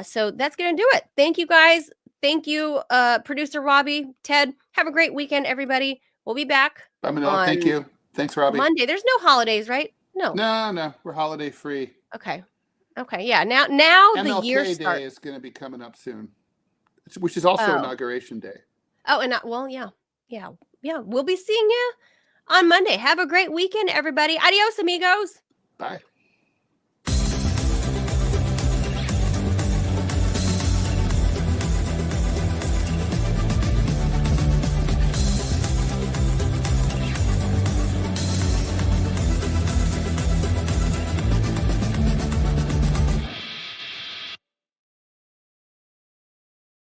Speaker 1: So that's going to do it. Thank you, guys. Thank you, producer Robbie. Ted, have a great weekend, everybody. We'll be back.
Speaker 2: Bye, Manila. Thank you. Thanks, Robbie.
Speaker 1: Monday. There's no holidays, right? No.
Speaker 2: No. We're holiday free.
Speaker 1: Okay. Yeah. Now
Speaker 2: MLK
Speaker 1: the year starts.
Speaker 2: Day is going to be coming up soon, which is also Inauguration Day.
Speaker 1: Oh, and yeah. We'll be seeing you on Monday. Have a great weekend, everybody. Adios, amigos.
Speaker 2: Bye.